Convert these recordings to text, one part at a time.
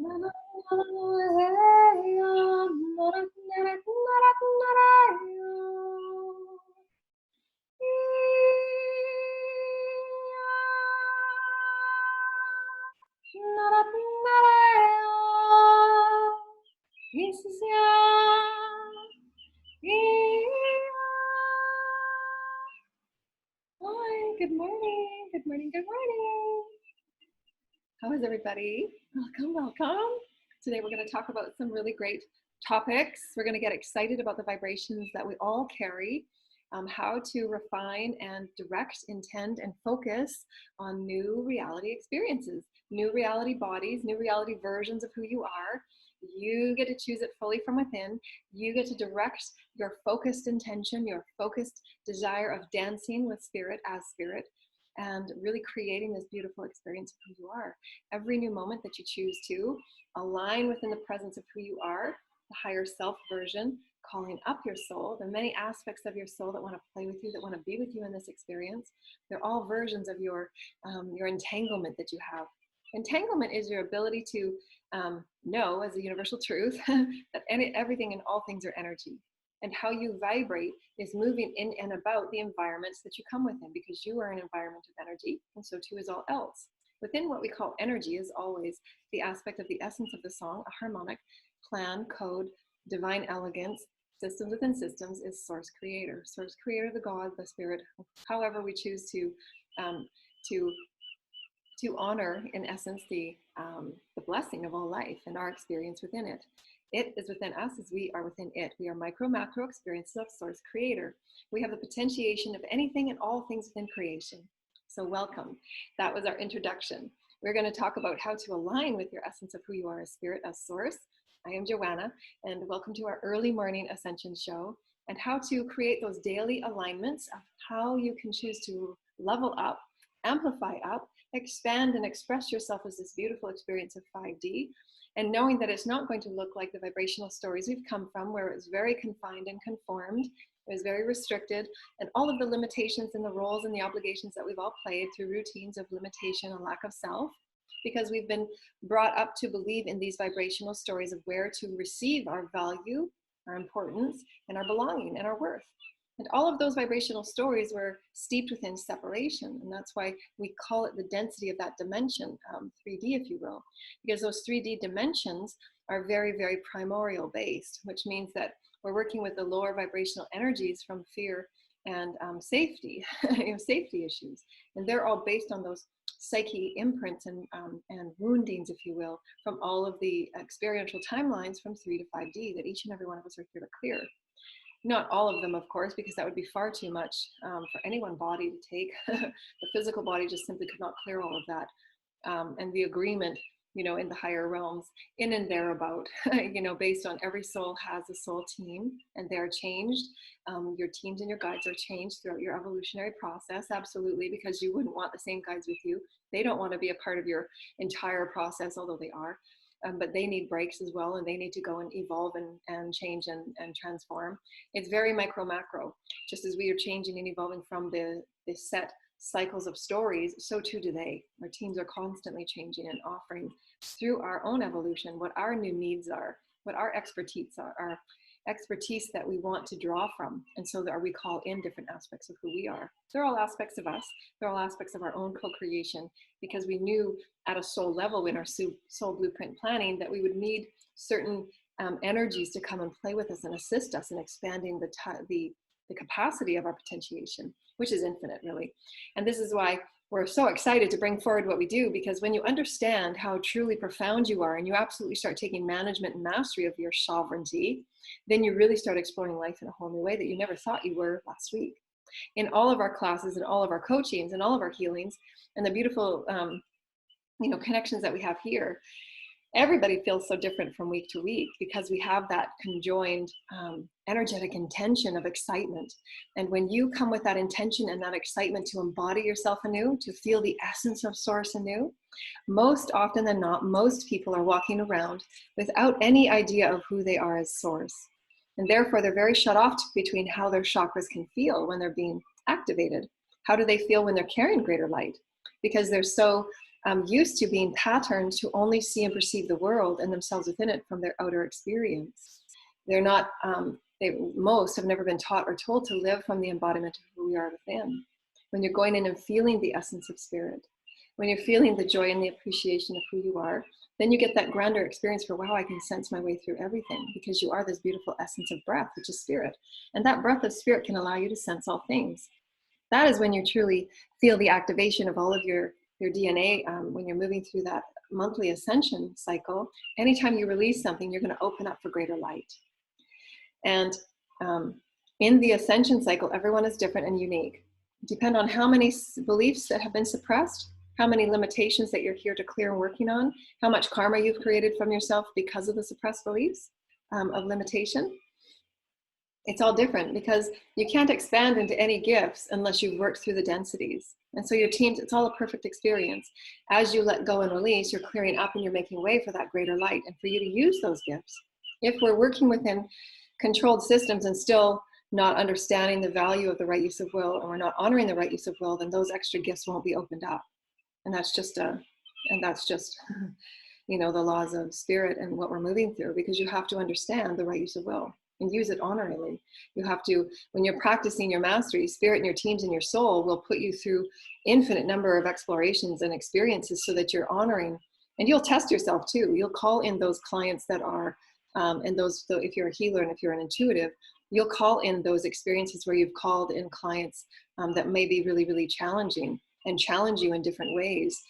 Hi, good morning, good morning, good morning. How is everybody? Welcome, welcome. Today we're going to talk about some really great topics. We're going to get excited about the vibrations that we all carry, how to refine and direct, intend, and focus on new reality experiences, new reality bodies, new reality versions of who you are. You get to choose it fully from within. You get to direct your focused intention, your focused desire of dancing with spirit as spirit, and really creating this beautiful experience of who you are. Every new moment that you choose to align within the presence of who you are, the higher self version, calling up your soul, the many aspects of your soul that want to play with you, that want to be with you in this experience. They're all versions of your entanglement that you have. Entanglement is your ability to know as a universal truth that everything and all things are energy. And how you vibrate is moving in and about the environments that you come within, because you are an environment of energy, and so too is all else. Within what we call energy is always the aspect of the essence of the song, a harmonic, plan, code, divine elegance, systems within systems is source creator. Source creator, the God, the spirit, however we choose to honor, in essence, the blessing of all life and our experience within it. It is within us as we are within it. We are micro, macro experiences of source creator. We have the potentiation of anything and all things within creation. So welcome. That was our introduction. We're going to talk about how to align with your essence of who you are as spirit, as source. I am Joanna, and welcome to our early morning ascension show, and how to create those daily alignments of how you can choose to level up, amplify up, expand and express yourself as this beautiful experience of 5D, and knowing that it's not going to look like the vibrational stories we've come from, where it was very confined and conformed, it was very restricted, and all of the limitations and the roles and the obligations that we've all played through routines of limitation and lack of self, because we've been brought up to believe in these vibrational stories of where to receive our value, our importance, and our belonging and our worth. And all of those vibrational stories were steeped within separation. And that's why we call it the density of that dimension, 3D, if you will, because those 3D dimensions are very, very primordial based, which means that we're working with the lower vibrational energies from fear and safety, safety issues. And they're all based on those psyche imprints and woundings, if you will, from all of the experiential timelines from 3 to 5D that each and every one of us are here to clear. Not all of them, of course, because that would be far too much for any one body to take. The physical body just simply could not clear all of that. And the agreement, in the higher realms, in and thereabout, based on every soul has a soul team, and they're changed. Your teams and your guides are changed throughout your evolutionary process, absolutely, because you wouldn't want the same guides with you. They don't want to be a part of your entire process, although they are. But they need breaks as well, and they need to go and evolve and change and transform. It's very micro macro. Just as we are changing and evolving from the set cycles of stories, so too do they. Our teams are constantly changing and offering through our own evolution what our new needs are, what our expertise are, our expertise that we want to draw from. And so that we call in different aspects of who we are. They're all aspects of us. They're all aspects of our own co-creation, because we knew at a soul level in our soul blueprint planning that we would need certain energies to come and play with us and assist us in expanding the capacity of our potentiation, which is infinite, really. And this is why we're so excited to bring forward what we do, because when you understand how truly profound you are and you absolutely start taking management and mastery of your sovereignty, then you really start exploring life in a whole new way that you never thought you were last week. In all of our classes and all of our coachings and all of our healings and the beautiful connections that we have here, everybody feels so different from week to week, because we have that conjoined energetic intention of excitement. And when you come with that intention and that excitement to embody yourself anew, to feel the essence of source anew, most often than not, most people are walking around without any idea of who they are as source. And therefore, they're very shut off between how their chakras can feel when they're being activated. How do they feel when they're carrying greater light? Because they're so used to being patterned to only see and perceive the world and themselves within it from their outer experience. They're not, most have never been taught or told to live from the embodiment of who we are within. When you're going in and feeling the essence of spirit, when you're feeling the joy and the appreciation of who you are, then you get that grander experience for, wow, I can sense my way through everything, because you are this beautiful essence of breath, which is spirit. And that breath of spirit can allow you to sense all things. That is when you truly feel the activation of all of your DNA, when you're moving through that monthly ascension cycle. Anytime you release something, you're going to open up for greater light. And in the ascension cycle, everyone is different and unique. Depend on how many beliefs that have been suppressed, how many limitations that you're here to clear and working on, how much karma you've created from yourself because of the suppressed beliefs of limitation. It's all different, because you can't expand into any gifts unless you've worked through the densities. And so your teams, it's all a perfect experience. As you let go and release, you're clearing up and you're making way for that greater light and for you to use those gifts. If we're working within controlled systems and still not understanding the value of the right use of will, and we're not honoring the right use of will, then those extra gifts won't be opened up. And that's just you know, the laws of spirit and what we're moving through, because you have to understand the right use of will and use it honorably. You have to, when you're practicing your mastery, spirit and your teams and your soul will put you through infinite number of explorations and experiences so that you're honoring, and you'll test yourself too. You'll call in those clients that are, and those, so if you're a healer and if you're an intuitive, you'll call in those experiences where you've called in clients that may be really, really challenging and challenge you in different ways,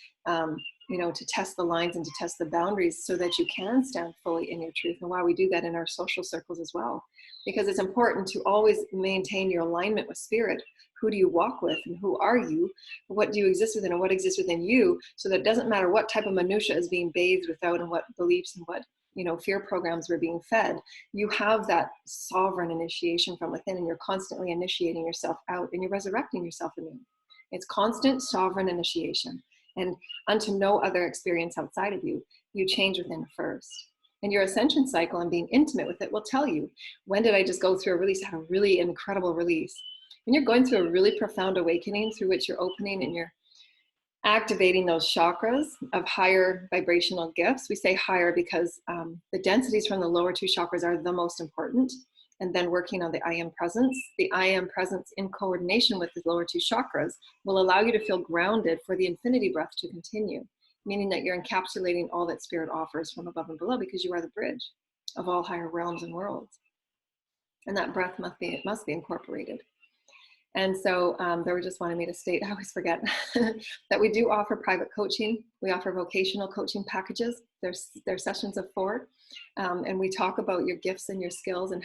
you know, to test the lines and to test the boundaries so that you can stand fully in your truth. And why we do that in our social circles as well, because it's important to always maintain your alignment with spirit. Who do you walk with, and who are you? What do you exist within, and what exists within you? So that it doesn't matter what type of minutia is being bathed without, and what beliefs and what, you know, fear programs were being fed. You have that sovereign initiation from within, and you're constantly initiating yourself out, and you're resurrecting yourself anew. It's constant sovereign initiation. And unto no other experience outside of you, you change within first. And your ascension cycle and being intimate with it will tell you, when did I just go through a release? I had a really incredible release. When you're going through a really profound awakening through which you're opening and you're activating those chakras of higher vibrational gifts. We say higher because the densities from the lower two chakras are the most important. And then working on the I am presence. The I am presence in coordination with the lower two chakras will allow you to feel grounded for the infinity breath to continue, meaning that you're encapsulating all that spirit offers from above and below, because you are the bridge of all higher realms and worlds. And that breath must be incorporated. And so they were just wanting me to state, I always forget, that we do offer private coaching. We offer vocational coaching packages. There's sessions of 4. And we talk about your gifts and your skills and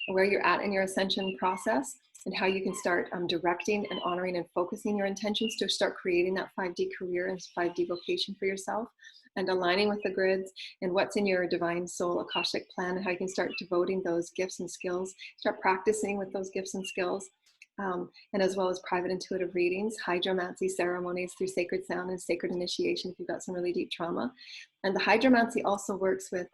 where you're at in your ascension process, and how you can start directing and honoring and focusing your intentions to start creating that 5D career and 5D vocation for yourself, and aligning with the grids and what's in your divine soul Akashic plan, and how you can start devoting those gifts and skills, start practicing with those gifts and skills. And as well as private intuitive readings, hydromancy ceremonies through sacred sound and sacred initiation if you've got some really deep trauma. And the hydromancy also works with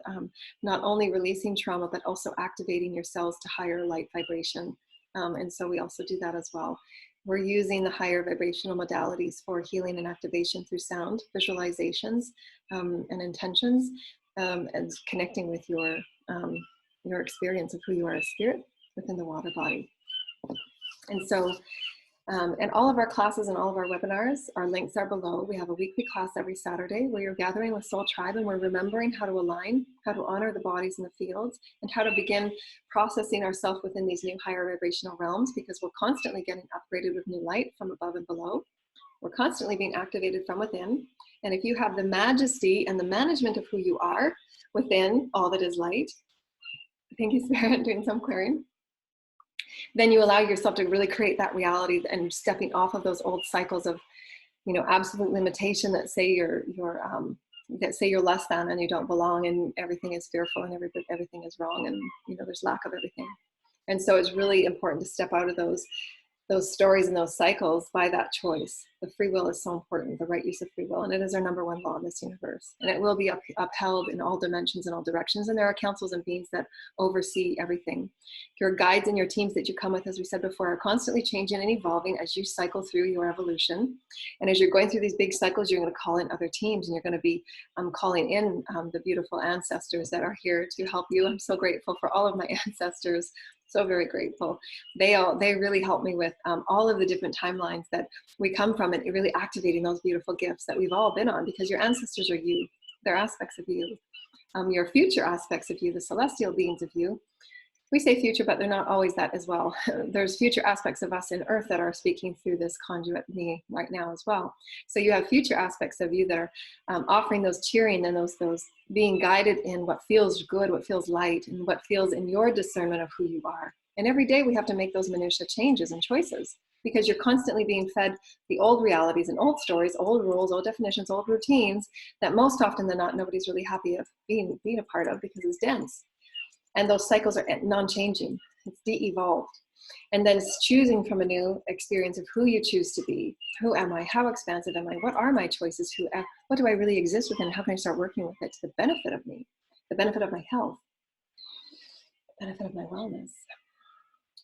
not only releasing trauma, but also activating your cells to higher light vibration. And so we also do that as well. We're using the higher vibrational modalities for healing and activation through sound, visualizations, and intentions, and connecting with your experience of who you are as spirit within the water body. And so, and all of our classes and all of our webinars, our links are below. We have a weekly class every Saturday where you're gathering with Soul Tribe, and we're remembering how to align, how to honor the bodies and the fields, and how to begin processing ourselves within these new higher vibrational realms, because we're constantly getting upgraded with new light from above and below. We're constantly being activated from within. And if you have the majesty and the management of who you are within all that is light, thank you, Spirit, doing some clearing, then you allow yourself to really create that reality and stepping off of those old cycles of, you know, absolute limitation that say you're less than and you don't belong and everything is fearful and everything is wrong and, you know, there's lack of everything. And so it's really important to step out of those stories and those cycles by that choice, the free will is so important, the right use of free will, and it is our #1 law in this universe. And it will be upheld in all dimensions and all directions. And there are councils and beings that oversee everything. Your guides and your teams that you come with, as we said before, are constantly changing and evolving as you cycle through your evolution. And as you're going through these big cycles, you're going to call in other teams, and you're going to be calling in the beautiful ancestors that are here to help you. I'm so grateful for all of my ancestors. So very grateful. They really help me with all of the different timelines that we come from, and really activating those beautiful gifts that we've all been on, because your ancestors are you. They're aspects of you. Your future aspects of you, the celestial beings of you. We say future, but they're not always that as well. There's future aspects of us in Earth that are speaking through this conduit me right now as well. So you have future aspects of you that are offering those cheering and those being guided in what feels good, what feels light, and what feels in your discernment of who you are. And every day we have to make those minutiae changes and choices, because you're constantly being fed the old realities and old stories, old rules, old definitions, old routines that most often than not nobody's really happy of being a part of, because it's dense. And those cycles are non-changing. It's de-evolved. And then it's choosing from a new experience of who you choose to be. Who am I? How expansive am I? What are my choices? What do I really exist within? How can I start working with it to the benefit of me, the benefit of my health, the benefit of my wellness,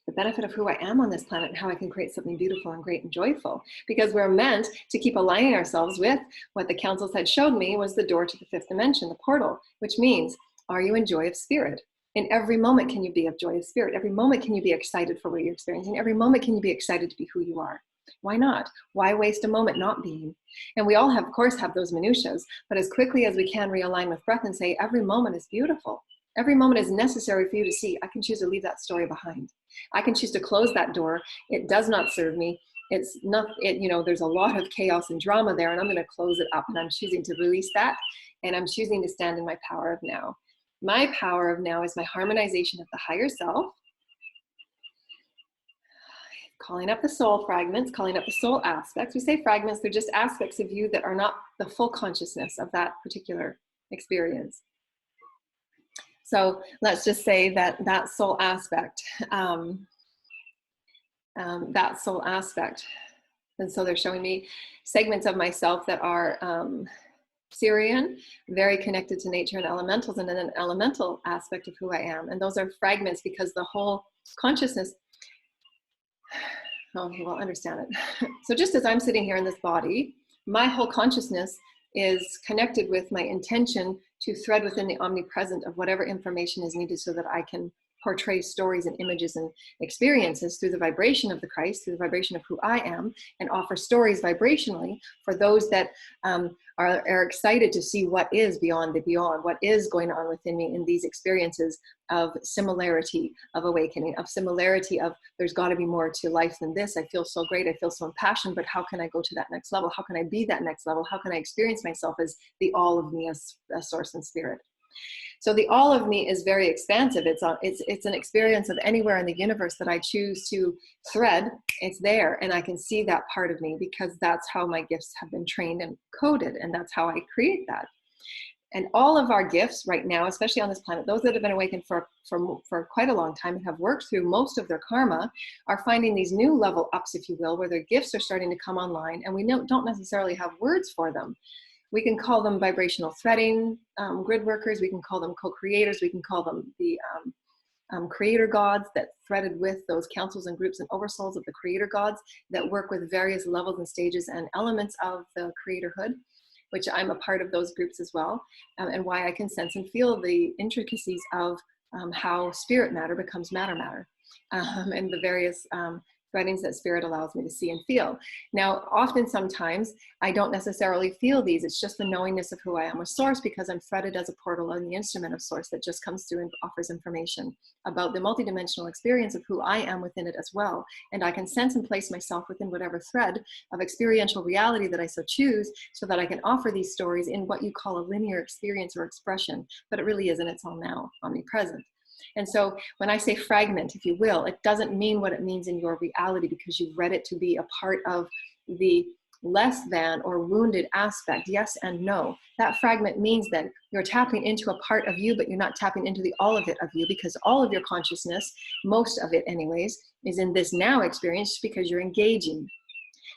the benefit of who I am on this planet, and how I can create something beautiful and great and joyful. Because we're meant to keep aligning ourselves with what the councils had showed me was the door to the 5th dimension, the portal, which means, are you in joy of spirit? In every moment can you be of joy of spirit. Every moment can you be excited for what you're experiencing. Every moment can you be excited to be who you are. Why not? Why waste a moment not being? And we all have, of course, have those minutiae, but as quickly as we can realign with breath and say, every moment is beautiful. Every moment is necessary for you to see. I can choose to leave that story behind. I can choose to close that door. It does not serve me. It's not, there's a lot of chaos and drama there, and I'm going to close it up, and I'm choosing to release that, and I'm choosing to stand in my power of now. My power of now is my harmonization of the higher self, calling up the soul fragments, calling up the soul aspects. We say fragments, they're just aspects of you that are not the full consciousness of that particular experience. So let's just say that soul aspect, and so they're showing me segments of myself that are Syrian, very connected to nature and elementals, and then an elemental aspect of who I am. And those are fragments because the whole consciousness, you will understand it. So just as I'm sitting here in this body, my whole consciousness is connected with my intention to thread within the omnipresent of whatever information is needed so that I can portray stories and images and experiences through the vibration of the Christ, through the vibration of who I am, and offer stories vibrationally for those that are excited to see what is beyond the beyond, what is going on within me in these experiences of similarity, of awakening, of similarity of there's got to be more to life than this. I feel so great. I feel so impassioned, but how can I go to that next level? How can I be that next level? How can I experience myself as the all of me, as source and spirit? So the all of me is very expansive. It's an experience of anywhere in the universe that I choose to thread. It's there, and I can see that part of me because that's how my gifts have been trained and coded, and that's how I create that. And all of our gifts right now, especially on this planet, those that have been awakened for quite a long time and have worked through most of their karma, are finding these new level ups, if you will, where their gifts are starting to come online, and we don't necessarily have words for them. We can call them vibrational threading grid workers. We can call them co-creators. We can call them the creator gods that threaded with those councils and groups and oversouls of the creator gods that work with various levels and stages and elements of the creatorhood, which I'm a part of those groups as well, and why I can sense and feel the intricacies of how spirit matter becomes matter, and the various threadings that spirit allows me to see and feel. Now, often sometimes I don't necessarily feel these. It's just the knowingness of who I am with source, because I'm threaded as a portal and the instrument of source that just comes through and offers information about the multidimensional experience of who I am within it as well. And I can sense and place myself within whatever thread of experiential reality that I so choose, so that I can offer these stories in what you call a linear experience or expression, but it really isn't. It's all now omnipresent. And so when I say fragment, if you will, it doesn't mean what it means in your reality because you've read it to be a part of the less than or wounded aspect. Yes and no. That fragment means that you're tapping into a part of you, but you're not tapping into the all of it of you, because all of your consciousness, most of it anyways, is in this now experience because you're engaging.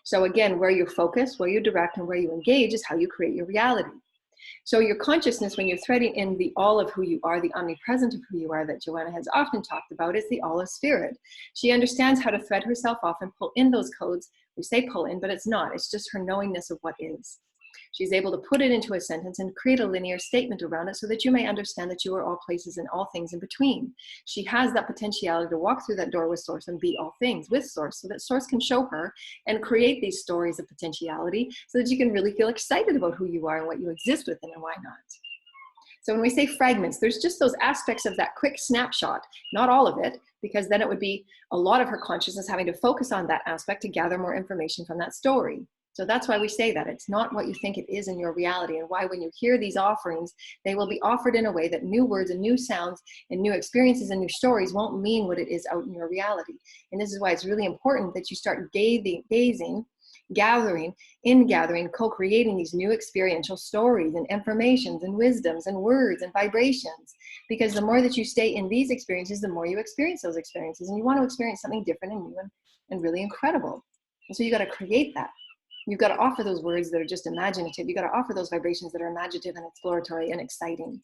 So again, where you focus, where you direct, and where you engage is how you create your reality. So your consciousness, when you're threading in the all of who you are, the omnipresent of who you are that Joanna has often talked about, is the all of spirit. She understands how to thread herself off and pull in those codes. We say pull in, but it's not. It's just her knowingness of what is. She's able to put it into a sentence and create a linear statement around it so that you may understand that you are all places and all things in between. She has that potentiality to walk through that door with Source and be all things with Source, so that Source can show her and create these stories of potentiality so that you can really feel excited about who you are and what you exist within and why not. So when we say fragments, there's just those aspects of that quick snapshot, not all of it, because then it would be a lot of her consciousness having to focus on that aspect to gather more information from that story. So that's why we say that it's not what you think it is in your reality, and why when you hear these offerings, they will be offered in a way that new words and new sounds and new experiences and new stories won't mean what it is out in your reality. And this is why it's really important that you start gathering, co-creating these new experiential stories and informations and wisdoms and words and vibrations. Because the more that you stay in these experiences, the more you experience those experiences. And you want to experience something different and new and really incredible. And so you got to create that. You've got to offer those words that are just imaginative. You've got to offer those vibrations that are imaginative and exploratory and exciting.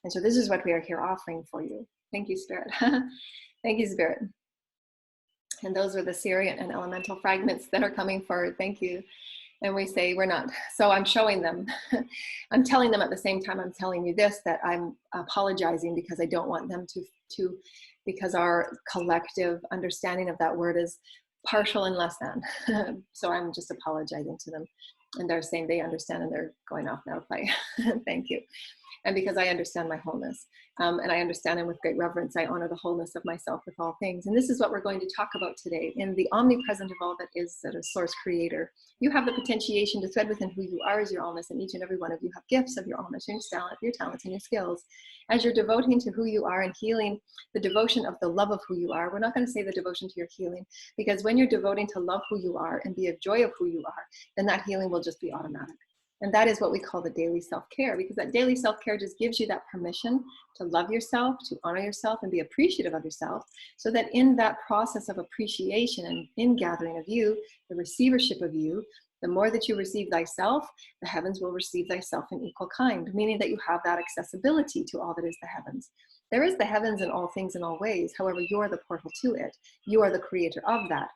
And so this is what we are here offering for you. Thank you, Spirit. Thank you, Spirit. And those are the Sirian and elemental fragments that are coming forward. Thank you. And we say we're not. So I'm showing them. I'm telling them at the same time I'm telling you this, that I'm apologizing because I don't want them to because our collective understanding of that word is partial and less than. So I'm just apologizing to them. And they're saying they understand and they're going off now to play. Thank you. And because I understand my wholeness, and I understand it with great reverence, I honor the wholeness of myself with all things. And this is what we're going to talk about today in the omnipresent of all that is Source Creator. You have the potentiation to thread within who you are as your allness, and each and every one of you have gifts of your allness, your talents, and your skills. As you're devoting to who you are and healing the devotion of the love of who you are, we're not going to say the devotion to your healing, because when you're devoting to love who you are and be a joy of who you are, then that healing will just be automatic. And that is what we call the daily self-care, because that daily self-care just gives you that permission to love yourself, to honor yourself, and be appreciative of yourself, so that in that process of appreciation and in gathering of you, the receivership of you, the more that you receive thyself, the heavens will receive thyself in equal kind, meaning that you have that accessibility to all that is the heavens. There is the heavens in all things in all ways. However, you're the portal to it. You are the creator of that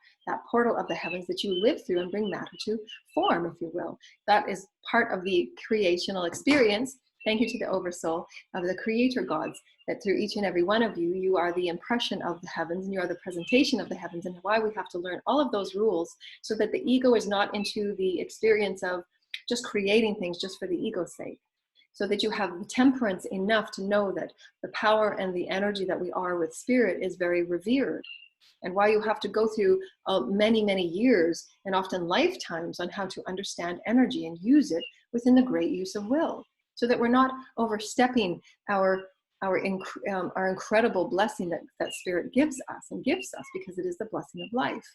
portal of the heavens that you live through and bring matter to form, if you will. That is part of the creational experience. Thank you to the Oversoul of the creator gods, that through each and every one of you, you are the impression of the heavens and you are the presentation of the heavens, and why we have to learn all of those rules so that the ego is not into the experience of just creating things just for the ego's sake. So that you have temperance enough to know that the power and the energy that we are with spirit is very revered. And why you have to go through many, many years and often lifetimes on how to understand energy and use it within the great use of will, so that we're not overstepping our incredible blessing that spirit gives us, because it is the blessing of life.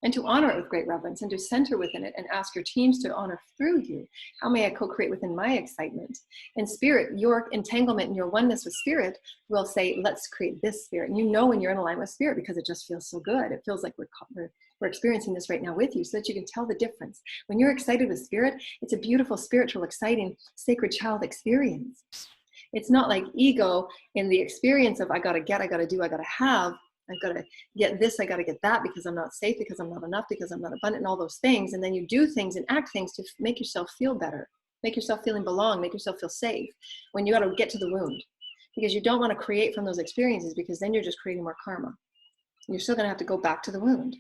And to honor it with great reverence and to center within it and ask your teams to honor through you. How may I co-create within my excitement? In spirit, your entanglement and your oneness with spirit will say, let's create this spirit. And you know when you're in alignment with spirit because it just feels so good. It feels like we're experiencing this right now with you, so that you can tell the difference. When you're excited with spirit, it's a beautiful, spiritual, exciting, sacred child experience. It's not like ego in the experience of I gotta get, I gotta do, I gotta have. I've got to get this, I got to get that because I'm not safe, because I'm not enough, because I'm not abundant, and all those things. And then you do things and act things to make yourself feel better, make yourself feeling belong, make yourself feel safe, when you got to get to the wound. Because you don't want to create from those experiences, because then you're just creating more karma. You're still going to have to go back to the wound.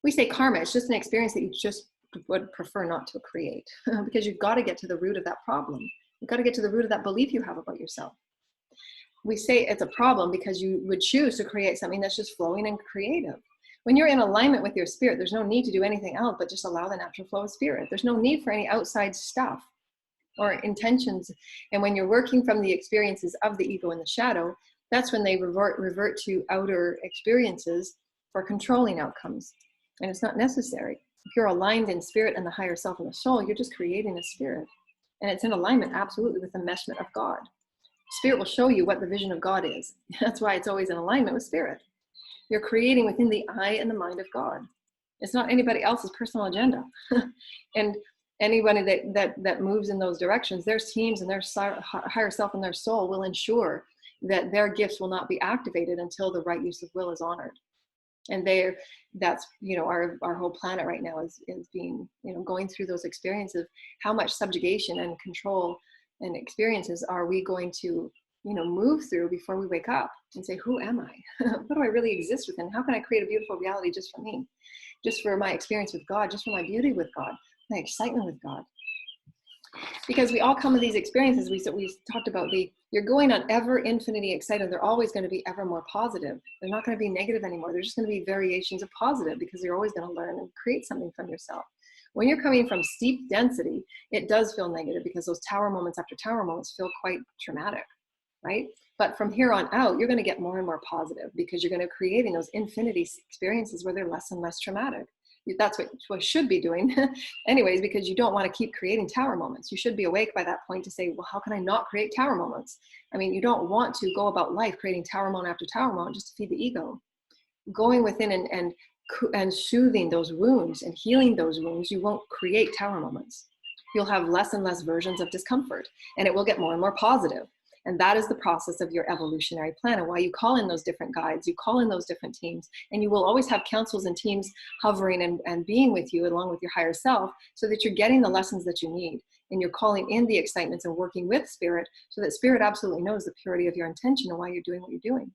We say karma, it's just an experience that you just would prefer not to create because you've got to get to the root of that problem. You've got to get to the root of that belief you have about yourself. We say it's a problem because you would choose to create something that's just flowing and creative. When you're in alignment with your spirit, there's no need to do anything else but just allow the natural flow of spirit. There's no need for any outside stuff or intentions. And when you're working from the experiences of the ego and the shadow, that's when they revert to outer experiences for controlling outcomes. And it's not necessary. If you're aligned in spirit and the higher self and the soul, you're just creating a spirit. And it's in alignment absolutely with the meshment of God. Spirit will show you what the vision of God is. That's why it's always in alignment with spirit. You're creating within the eye and the mind of God. It's not anybody else's personal agenda. And anybody that moves in those directions, their teams and their higher self and their soul will ensure that their gifts will not be activated until the right use of will is honored. And that's, our whole planet right now is being, going through those experiences. How much subjugation and control and experiences are we going to, move through before we wake up and say, who am I? What do I really exist within? How can I create a beautiful reality just for me? Just for my experience with God, just for my beauty with God, my excitement with God. Because we all come to these experiences, we talked about you're going on ever infinity excited. They're always going to be ever more positive. They're not going to be negative anymore. They're just going to be variations of positive, because you're always going to learn and create something from yourself. When you're coming from steep density, it does feel negative, because those tower moments after tower moments feel quite traumatic, right? But from here on out, you're going to get more and more positive, because you're going to creating those infinity experiences where they're less and less traumatic. That's what you should be doing anyways, because you don't want to keep creating tower moments. You should be awake by that point to say, well, how can I not create tower moments? I mean, you don't want to go about life creating tower moment after tower moment just to feed the ego. Going within and soothing those wounds and healing those wounds, you won't create tower moments. You'll have less and less versions of discomfort, and it will get more and more positive. And that is the process of your evolutionary plan, and why you call in those different guides, you call in those different teams, and you will always have councils and teams hovering and being with you along with your higher self, so that you're getting the lessons that you need, and you're calling in the excitements and working with spirit, so that spirit absolutely knows the purity of your intention and why you're doing what you're doing.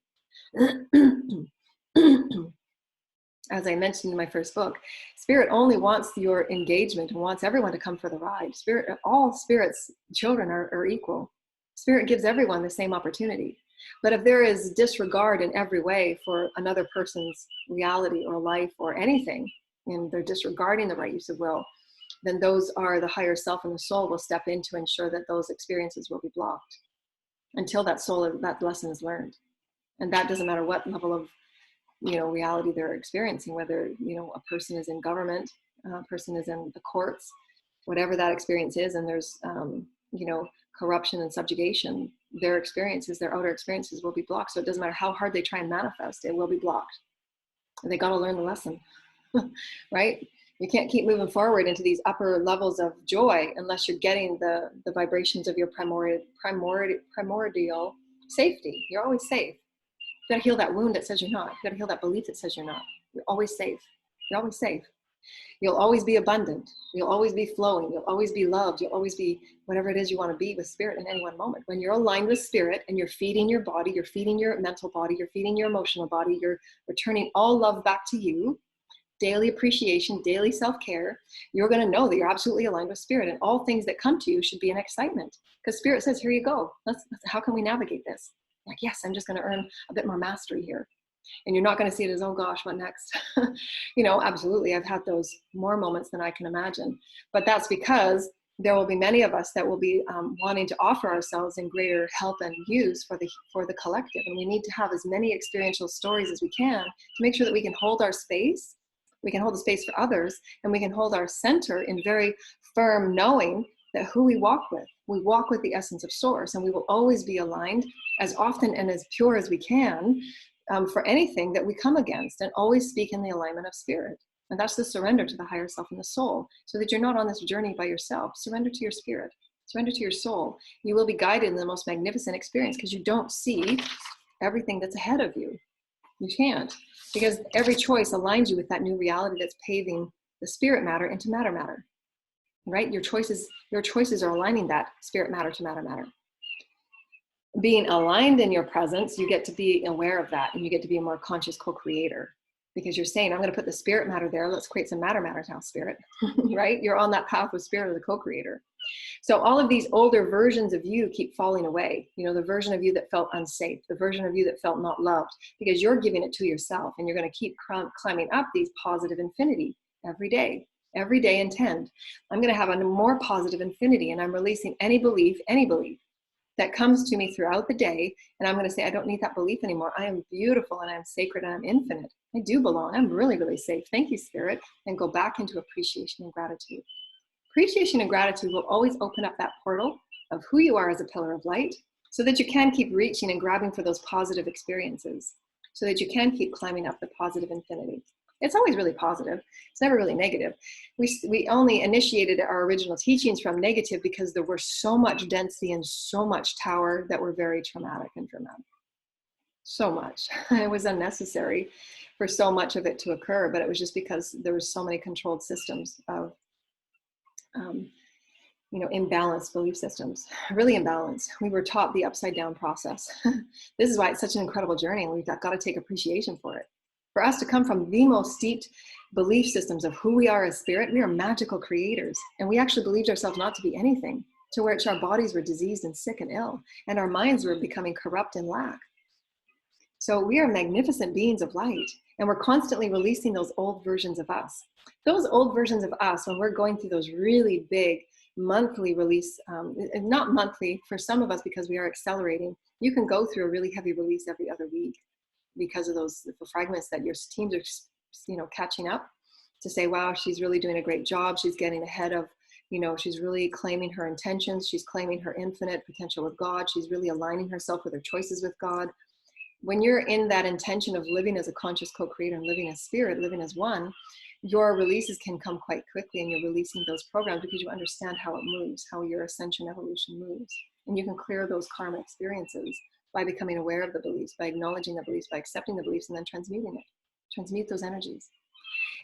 As I mentioned in my first book, spirit only wants your engagement and wants everyone to come for the ride. All spirit's children are equal. Spirit gives everyone the same opportunity. But if there is disregard in every way for another person's reality or life or anything, and they're disregarding the right use of will, then those are the higher self and the soul will step in to ensure that those experiences will be blocked until that lesson is learned. And that doesn't matter what level of reality they're experiencing, whether a person is in government, a person is in the courts, whatever that experience is, and there's corruption and subjugation, their outer experiences will be blocked. So it doesn't matter how hard they try and manifest, it will be blocked. And they got to learn the lesson. Right? You can't keep moving forward into these upper levels of joy unless you're getting the vibrations of your primordial safety. You're always safe. You got to heal that wound that says you're not. You got to heal that belief that says you're not. You're always safe. You're always safe. You'll always be abundant. You'll always be flowing. You'll always be loved. You'll always be whatever it is you want to be with spirit in any one moment. When you're aligned with spirit and you're feeding your body, you're feeding your mental body, you're feeding your emotional body, you're returning all love back to you, daily appreciation, daily self-care, you're going to know that you're absolutely aligned with spirit, and all things that come to you should be an excitement, because spirit says, here you go. How can we navigate this? Like, yes, I'm just going to earn a bit more mastery here. And you're not going to see it as, oh gosh, what next? Absolutely. I've had those more moments than I can imagine. But that's because there will be many of us that will be wanting to offer ourselves in greater help and use for the collective. And we need to have as many experiential stories as we can to make sure that we can hold our space. We can hold the space for others, and we can hold our center in very firm knowing that who we walk with the essence of source, and we will always be aligned as often and as pure as we can for anything that we come against, and always speak in the alignment of spirit. And that's the surrender to the higher self and the soul, so that you're not on this journey by yourself. Surrender to your spirit, surrender to your soul. You will be guided in the most magnificent experience, because you don't see everything that's ahead of you. You can't, because every choice aligns you with that new reality that's paving the spirit matter into matter, right? Your choices are aligning that spirit matter to matter. Being aligned in your presence, you get to be aware of that, and you get to be a more conscious co-creator, because you're saying, I'm going to put the spirit matter there. Let's create some matter now, spirit, right? You're on that path with spirit of the co-creator. So all of these older versions of you keep falling away. The version of you that felt unsafe, the version of you that felt not loved, because you're giving it to yourself, and you're going to keep climbing up these positive infinity every day. Every day intend, I'm going to have a more positive infinity, and I'm releasing any belief that comes to me throughout the day. And I'm going to say, I don't need that belief anymore. I am beautiful, and I'm sacred, and I'm infinite. I do belong. I'm really, really safe. Thank you, spirit. And go back into appreciation and gratitude. Appreciation and gratitude will always open up that portal of who you are as a pillar of light, so that you can keep reaching and grabbing for those positive experiences, so that you can keep climbing up the positive infinity. It's always really positive. It's never really negative. We only initiated our original teachings from negative because there were so much density and so much tower that were very traumatic and dramatic. So much. It was unnecessary for so much of it to occur, but it was just because there was so many controlled systems of imbalanced belief systems, really imbalanced. We were taught the upside down process. This is why it's such an incredible journey, and we've got to take appreciation for it. For us to come from the most steeped belief systems of who we are as spirit, we are magical creators. And we actually believed ourselves not to be anything, to which our bodies were diseased and sick and ill, and our minds were becoming corrupt and lack. So we are magnificent beings of light, and we're constantly releasing those old versions of us. Those old versions of us, when we're going through those really big monthly release, not monthly for some of us because we are accelerating, you can go through a really heavy release every other week because of those the fragments that your teams are catching up to say, wow, she's really doing a great job. She's getting ahead of, she's really claiming her intentions. She's claiming her infinite potential with God. She's really aligning herself with her choices with God. When you're in that intention of living as a conscious co-creator and living as spirit, living as one, your releases can come quite quickly, and you're releasing those programs because you understand how it moves, how your ascension evolution moves. And you can clear those karma experiences by becoming aware of the beliefs, by acknowledging the beliefs, by accepting the beliefs, and then transmute those energies.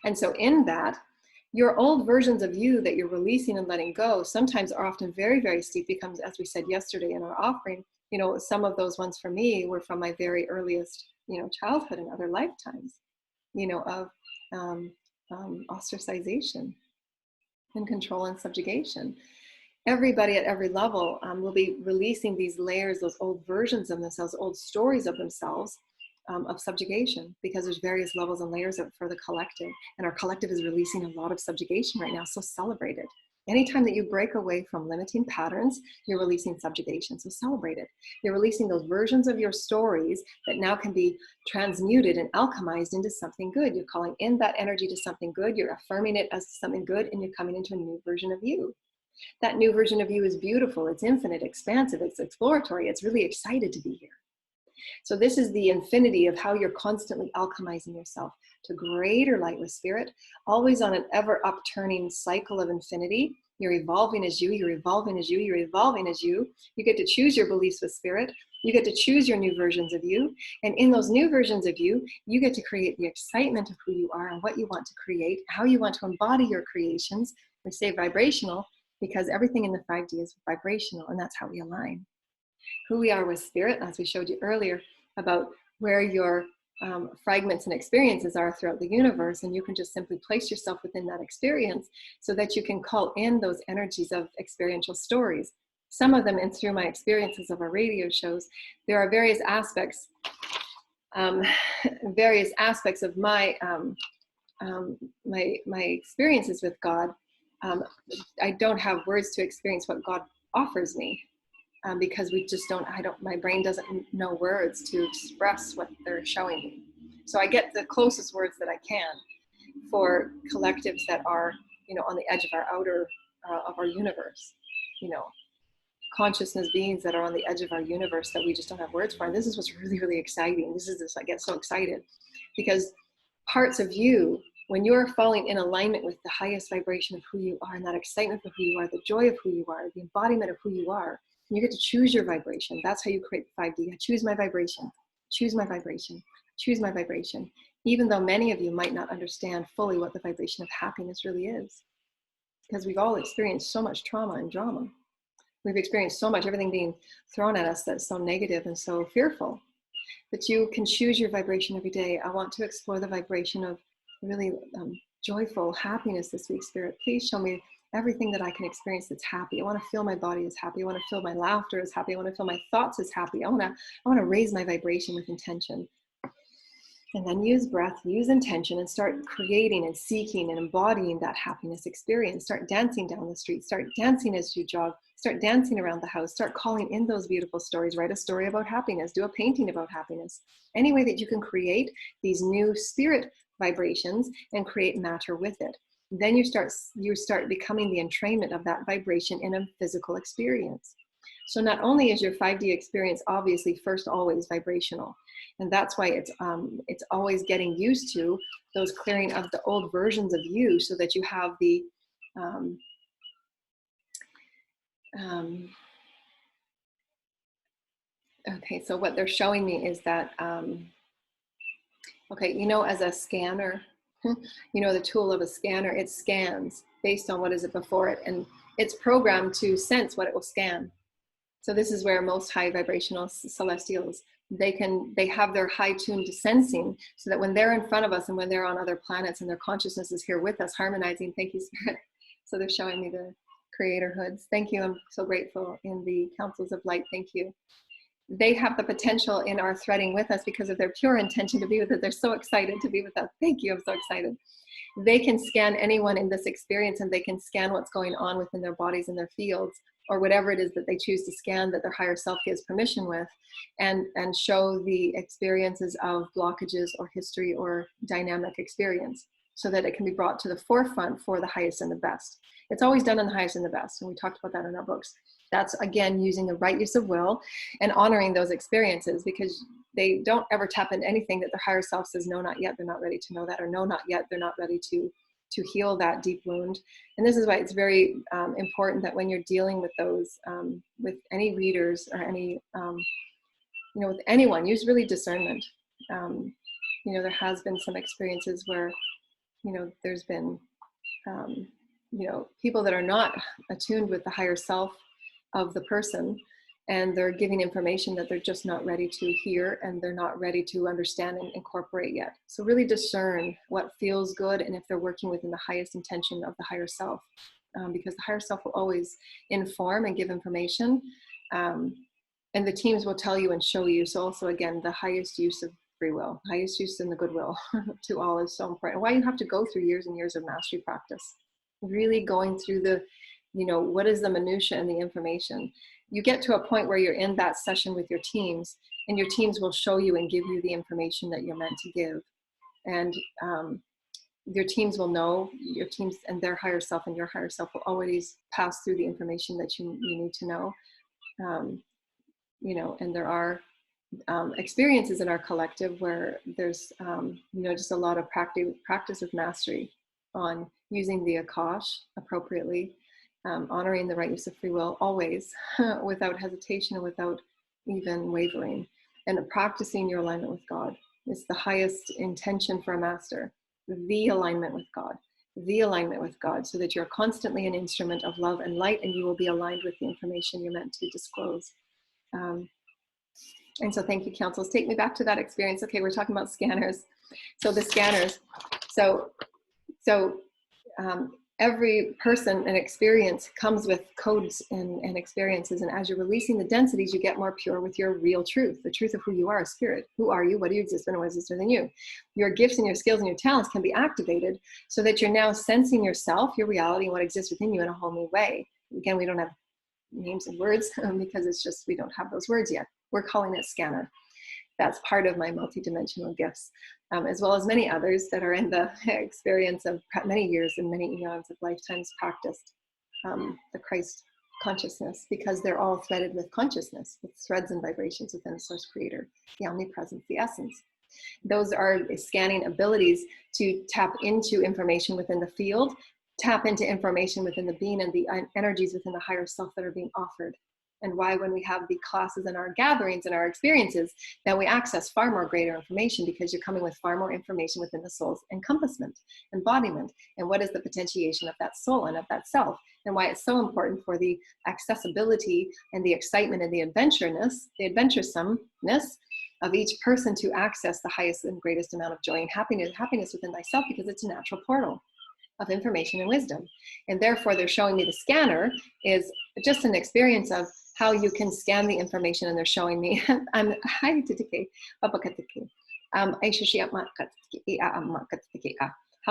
And so in that, your old versions of you that you're releasing and letting go sometimes are often very, very steep, because, as we said yesterday in our offering, some of those ones for me were from my very earliest, childhood and other lifetimes, of ostracization and control and subjugation. Everybody at every level will be releasing these layers, those old versions of themselves, old stories of themselves, of subjugation, because there's various levels and layers for the collective, and our collective is releasing a lot of subjugation right now, so celebrate it. Anytime that you break away from limiting patterns, you're releasing subjugation, so celebrate it. You're releasing those versions of your stories that now can be transmuted and alchemized into something good. You're calling in that energy to something good, you're affirming it as something good, and you're coming into a new version of you. That new version of you is beautiful, it's infinite, expansive, it's exploratory, it's really excited to be here. So this is the infinity of how you're constantly alchemizing yourself to greater light with spirit, always on an ever upturning cycle of infinity. You're evolving as you, you're evolving as you, you're evolving as you. You get to choose your beliefs with spirit. You get to choose your new versions of you. And in those new versions of you, you get to create the excitement of who you are and what you want to create, how you want to embody your creations. We say vibrational because everything in the 5D is vibrational, and that's how we align. Who we are with spirit, as we showed you earlier, about where your fragments and experiences are throughout the universe, and you can just simply place yourself within that experience so that you can call in those energies of experiential stories. Some of them, and through my experiences of our radio shows, there are various aspects of my my experiences with God. I don't have words to experience what God offers me. Because we just my brain doesn't know words to express what they're showing me. So I get the closest words that I can for collectives that are, on the edge of our outer, of our universe, consciousness beings that are on the edge of our universe that we just don't have words for. And this is what's really, really exciting. I get so excited because parts of you, when you're falling in alignment with the highest vibration of who you are, and that excitement for who you are, the joy of who you are, the embodiment of who you are, you get to choose your vibration. That's how you create 5D. I choose my vibration, choose my vibration, choose my vibration. Even though many of you might not understand fully what the vibration of happiness really is, because we've all experienced so much trauma and drama. We've experienced so much, everything being thrown at us that's so negative and so fearful. But you can choose your vibration every day. I want to explore the vibration of really joyful happiness this week, Spirit. Please show me everything that I can experience that's happy. I want to feel my body as happy. I want to feel my laughter as happy. I want to feel my thoughts as happy. I want to raise my vibration with intention. And then use breath, use intention, and start creating and seeking and embodying that happiness experience. Start dancing down the street. Start dancing as you jog. Start dancing around the house. Start calling in those beautiful stories. Write a story about happiness. Do a painting about happiness. Any way that you can create these new spirit vibrations and create matter with it. Then you start becoming the entrainment of that vibration in a physical experience. So not only is your 5D experience obviously first always vibrational, and that's why it's always getting used to those clearing of the old versions of you, so that you have the okay, so what they're showing me is that okay, you know, as a scanner, you know, the tool of a scanner, it scans based on what is it before it, and it's programmed to sense what it will scan. So this is where most high vibrational celestials, they have their high tuned sensing, so that when they're in front of us and when they're on other planets and their consciousness is here with us, harmonizing, thank you, Spirit. So they're showing me the creator hoods. Thank you, I'm so grateful. In the councils of light, thank you. They have the potential in our threading with us because of their pure intention to be with us. They're so excited to be with us. Thank you, I'm so excited. They can scan anyone in this experience, and they can scan what's going on within their bodies and their fields, or whatever it is that they choose to scan that their higher self gives permission with, and show the experiences of blockages or history or dynamic experience, so that it can be brought to the forefront for the highest and the best. It's always done in the highest and the best, and we talked about that in our books. That's, again, using the right use of will and honoring those experiences, because they don't ever tap into anything that their higher self says, no, not yet, they're not ready to know that, or no, not yet, they're not ready to heal that deep wound. And this is why it's very important that when you're dealing with those, with any readers or any, you know, with anyone, use really discernment. You know, there has been some experiences where, you know, there's been, you know, people that are not attuned with the higher self of the person, and they're giving information that they're just not ready to hear, and they're not ready to understand and incorporate yet. So really discern what feels good, and if they're working within the highest intention of the higher self, because the higher self will always inform and give information, and the teams will tell you and show you. So also, again, the highest use of free will, highest use in the goodwill to all is so important. Why you have to go through years and years of mastery practice, really going through the, you know, what is the minutia and the information. You get to a point where you're in that session with your teams, and your teams will show you and give you the information that you're meant to give. And your teams will know, your teams and their higher self and your higher self will always pass through the information that you need to know. You know, and there are experiences in our collective where there's, you know, just a lot of practice of mastery on using the Akash appropriately, honoring the right use of free will always, without hesitation and without even wavering, and practicing your alignment with God. It's the highest intention for a master, the alignment with God, the alignment with God, so that you're constantly an instrument of love and light, and you will be aligned with the information you're meant to disclose. And so thank you, councils. Take me back to that experience. Okay, we're talking about scanners. So the scanners, so every person and experience comes with codes and experiences. And as you're releasing the densities, you get more pure with your real truth, the truth of who you are as spirit. Who are you? What do you exist in? What exists within you? Your gifts and your skills and your talents can be activated, so that you're now sensing yourself, your reality, and what exists within you in a whole new way. Again, we don't have names and words because it's just, we don't have those words yet. We're calling it scanner. That's part of my multidimensional gifts, as well as many others that are in the experience of many years and many eons of lifetimes practiced the Christ consciousness, because they're all threaded with consciousness, with threads and vibrations within the source creator, the omnipresence, the essence. Those are scanning abilities to tap into information within the field, tap into information within the being and the energies within the higher self that are being offered. And why, when we have the classes and our gatherings and our experiences, then we access far more greater information, because you're coming with far more information within the soul's encompassment, embodiment, and what is the potentiation of that soul and of that self, and why it's so important for the accessibility and the excitement and the adventuresomeness of each person to access the highest and greatest amount of joy and happiness within thyself, because it's a natural portal of information and wisdom. And therefore, they're showing me the scanner is just an experience of how you can scan the information. And they're showing me, how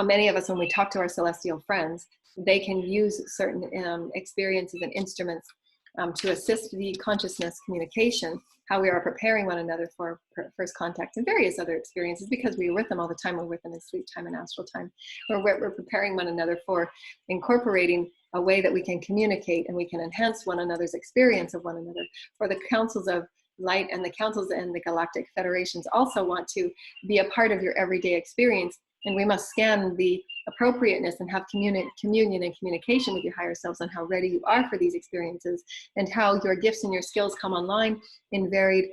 many of us, when we talk to our celestial friends, they can use certain experiences and instruments to assist the consciousness communication how we are preparing one another for first contact and various other experiences, because we are with them all the time. We're with them in sleep time and astral time. We're preparing one another for incorporating a way that we can communicate and we can enhance one another's experience of one another. For the councils of light and the councils and the galactic federations also want to be a part of your everyday experience. And we must scan the appropriateness and have communion and communication with your higher selves on how ready you are for these experiences, and how your gifts and your skills come online in varied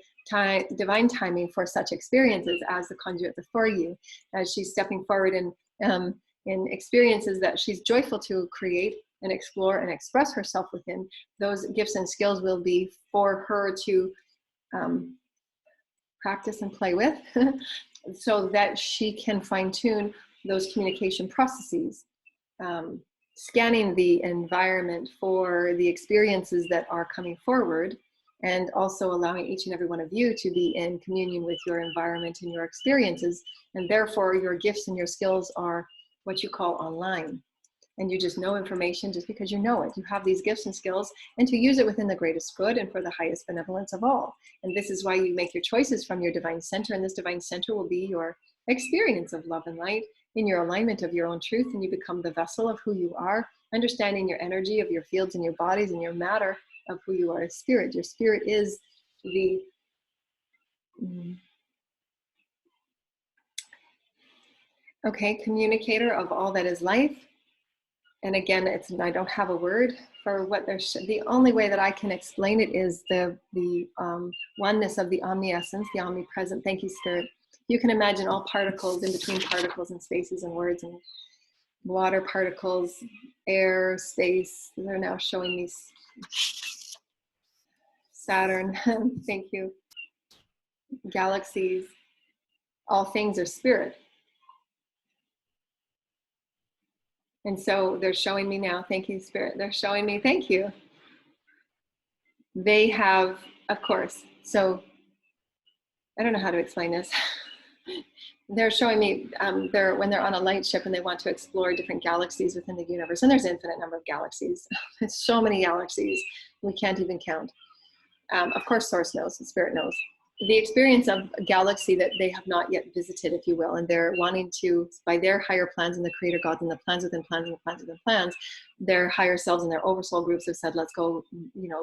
divine timing for such experiences as the conduit before you, as she's stepping forward in experiences that she's joyful to create and explore and express herself within. Those gifts and skills will be for her to practice and play with so that she can fine-tune those communication processes, scanning the environment for the experiences that are coming forward, and also allowing each and every one of you to be in communion with your environment and your experiences. And therefore your gifts and your skills are what you call online. And you just know information just because you know it. You have these gifts and skills, and to use it within the greatest good and for the highest benevolence of all. And this is why you make your choices from your divine center, and this divine center will be your experience of love and light in your alignment of your own truth, and you become the vessel of who you are, understanding your energy of your fields and your bodies and your matter of who you are as spirit. Your spirit is the communicator of all that is life. And again, I don't have a word for what the only way that I can explain it is the oneness of the omni-essence, the omnipresent. Thank you, Spirit. You can imagine all particles in between particles and spaces and words, and water particles, air, space. They're now showing me Saturn. Thank you. Galaxies. All things are spirit. And so they're showing me now, thank you, Spirit. They're showing me, thank you. They have, of course, so I don't know how to explain this. They're showing me when they're on a light ship and they want to explore different galaxies within the universe. And there's an infinite number of galaxies. There's so many galaxies, we can't even count. Of course, Source knows, and Spirit knows. The experience of a galaxy that they have not yet visited, if you will, and they're wanting to, by their higher plans and the creator gods and the plans within plans and the plans within plans, their higher selves and their oversoul groups have said, let's go,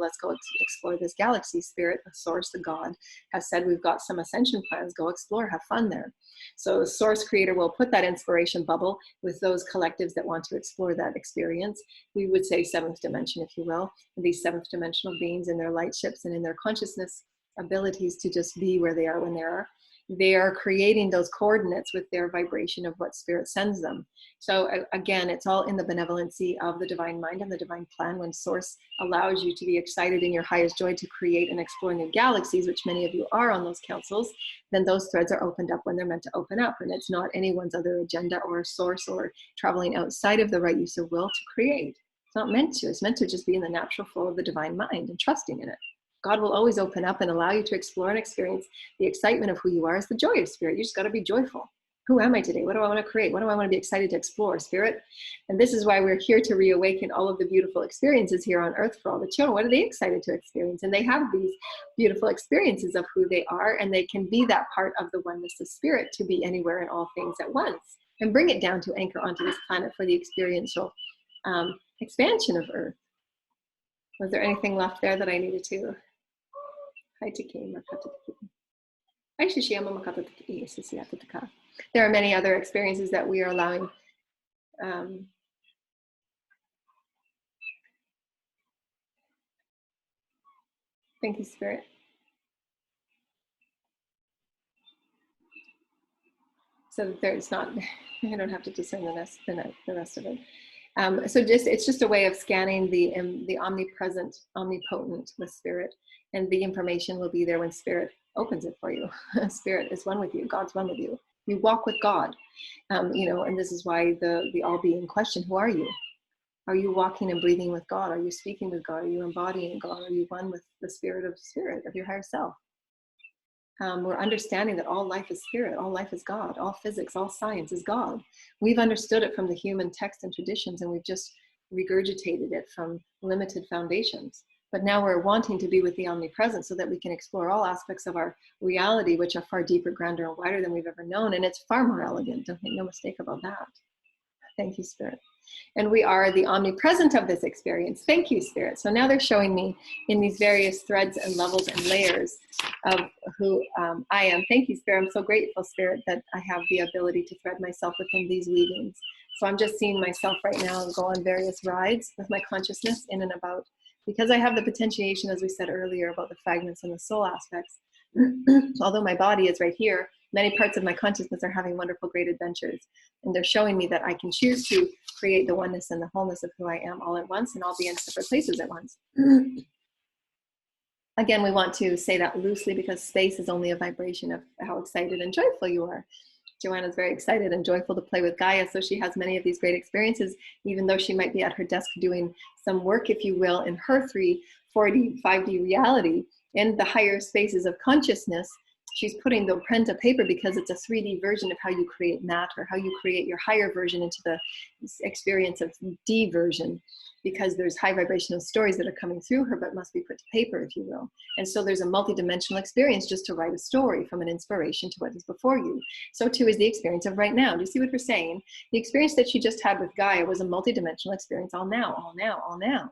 let's go explore this galaxy. Spirit, the source, the God, has said, we've got some ascension plans, go explore, have fun there. So the source creator will put that inspiration bubble with those collectives that want to explore that experience. We would say seventh dimension, if you will, these seventh dimensional beings in their light ships and in their consciousness abilities to just be where they are when they are creating those coordinates with their vibration of what Spirit sends them. So again, it's all in the benevolency of the divine mind and the divine plan. When Source allows you to be excited in your highest joy to create and explore new galaxies, which many of you are on those councils, then those threads are opened up when they're meant to open up. And it's not anyone's other agenda or source or traveling outside of the right use of will to create. It's not meant to. It's meant to just be in the natural flow of the divine mind and trusting in it. God will always open up and allow you to explore and experience the excitement of who you are as the joy of Spirit. You just got to be joyful. Who am I today? What do I want to create? What do I want to be excited to explore, Spirit? And this is why we're here to reawaken all of the beautiful experiences here on earth for all the children. What are they excited to experience? And they have these beautiful experiences of who they are, and they can be that part of the oneness of Spirit to be anywhere and all things at once and bring it down to anchor onto this planet for the experiential expansion of earth. Was there anything left there that I needed to? There are many other experiences that we are allowing. Thank you, Spirit. So there's not, I don't have to discern the rest of it. So it's just a way of scanning the omnipresent, omnipotent, the Spirit, and the information will be there when Spirit opens it for you. Spirit is one with you. God's one with you. You walk with God, and this is why the all-being question: who are you? Are you walking and breathing with God? Are you speaking with God? Are you embodying God? Are you one with the Spirit of your higher self? We're understanding that all life is Spirit, all life is God, all physics, all science is God. We've understood it from the human text and traditions, and we've just regurgitated it from limited foundations. But now we're wanting to be with the omnipresent so that we can explore all aspects of our reality, which are far deeper, grander, and wider than we've ever known. And it's far more elegant. Don't make no mistake about that. Thank you, Spirit. And we are the omnipresent of this experience. Thank you, Spirit. So now they're showing me in these various threads and levels and layers of who I am. Thank you, Spirit. I'm so grateful, Spirit, that I have the ability to thread myself within these weavings. So I'm just seeing myself right now go on various rides with my consciousness in and about. Because I have the potentiation, as we said earlier, about the fragments and the soul aspects. Although my body is right here, many parts of my consciousness are having wonderful, great adventures. And they're showing me that I can choose to create the oneness and the wholeness of who I am all at once, and all be in separate places at once. Again, we want to say that loosely because space is only a vibration of how excited and joyful you are. Joanna's very excited and joyful to play with Gaia, so she has many of these great experiences, even though she might be at her desk doing some work, if you will, in her 3D, 4D, 5D reality. In the higher spaces of consciousness, she's putting the pen to paper because it's a 3D version of how you create matter, how you create your higher version into the experience of D version, because there's high vibrational stories that are coming through her, but must be put to paper, if you will. And so there's a multidimensional experience just to write a story from an inspiration to what is before you. So too is the experience of right now. Do you see what we're saying? The experience that she just had with Gaia was a multidimensional experience all now, all now, all now.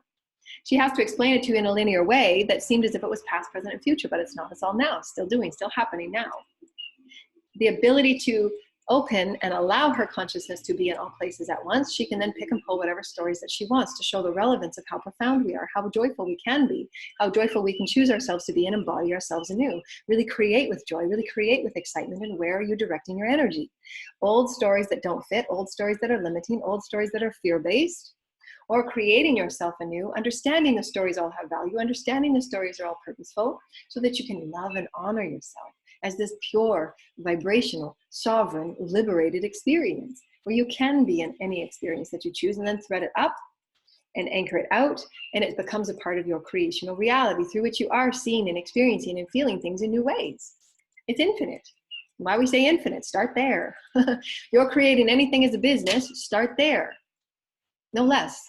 She has to explain it to you in a linear way that seemed as if it was past, present, and future, but it's not. It's all now, still doing, still happening now. The ability to open and allow her consciousness to be in all places at once, she can then pick and pull whatever stories that she wants to show the relevance of how profound we are, how joyful we can be, how joyful we can choose ourselves to be and embody ourselves anew. Really create with joy, really create with excitement, and where are you directing your energy? Old stories that don't fit, old stories that are limiting, old stories that are fear-based, or creating yourself anew, understanding the stories all have value, understanding the stories are all purposeful, so that you can love and honor yourself as this pure, vibrational, sovereign, liberated experience, where you can be in any experience that you choose, and then thread it up and anchor it out, and it becomes a part of your creational reality through which you are seeing and experiencing and feeling things in new ways. It's infinite. Why we say infinite? Start there. You're creating anything as a business, start there. No less.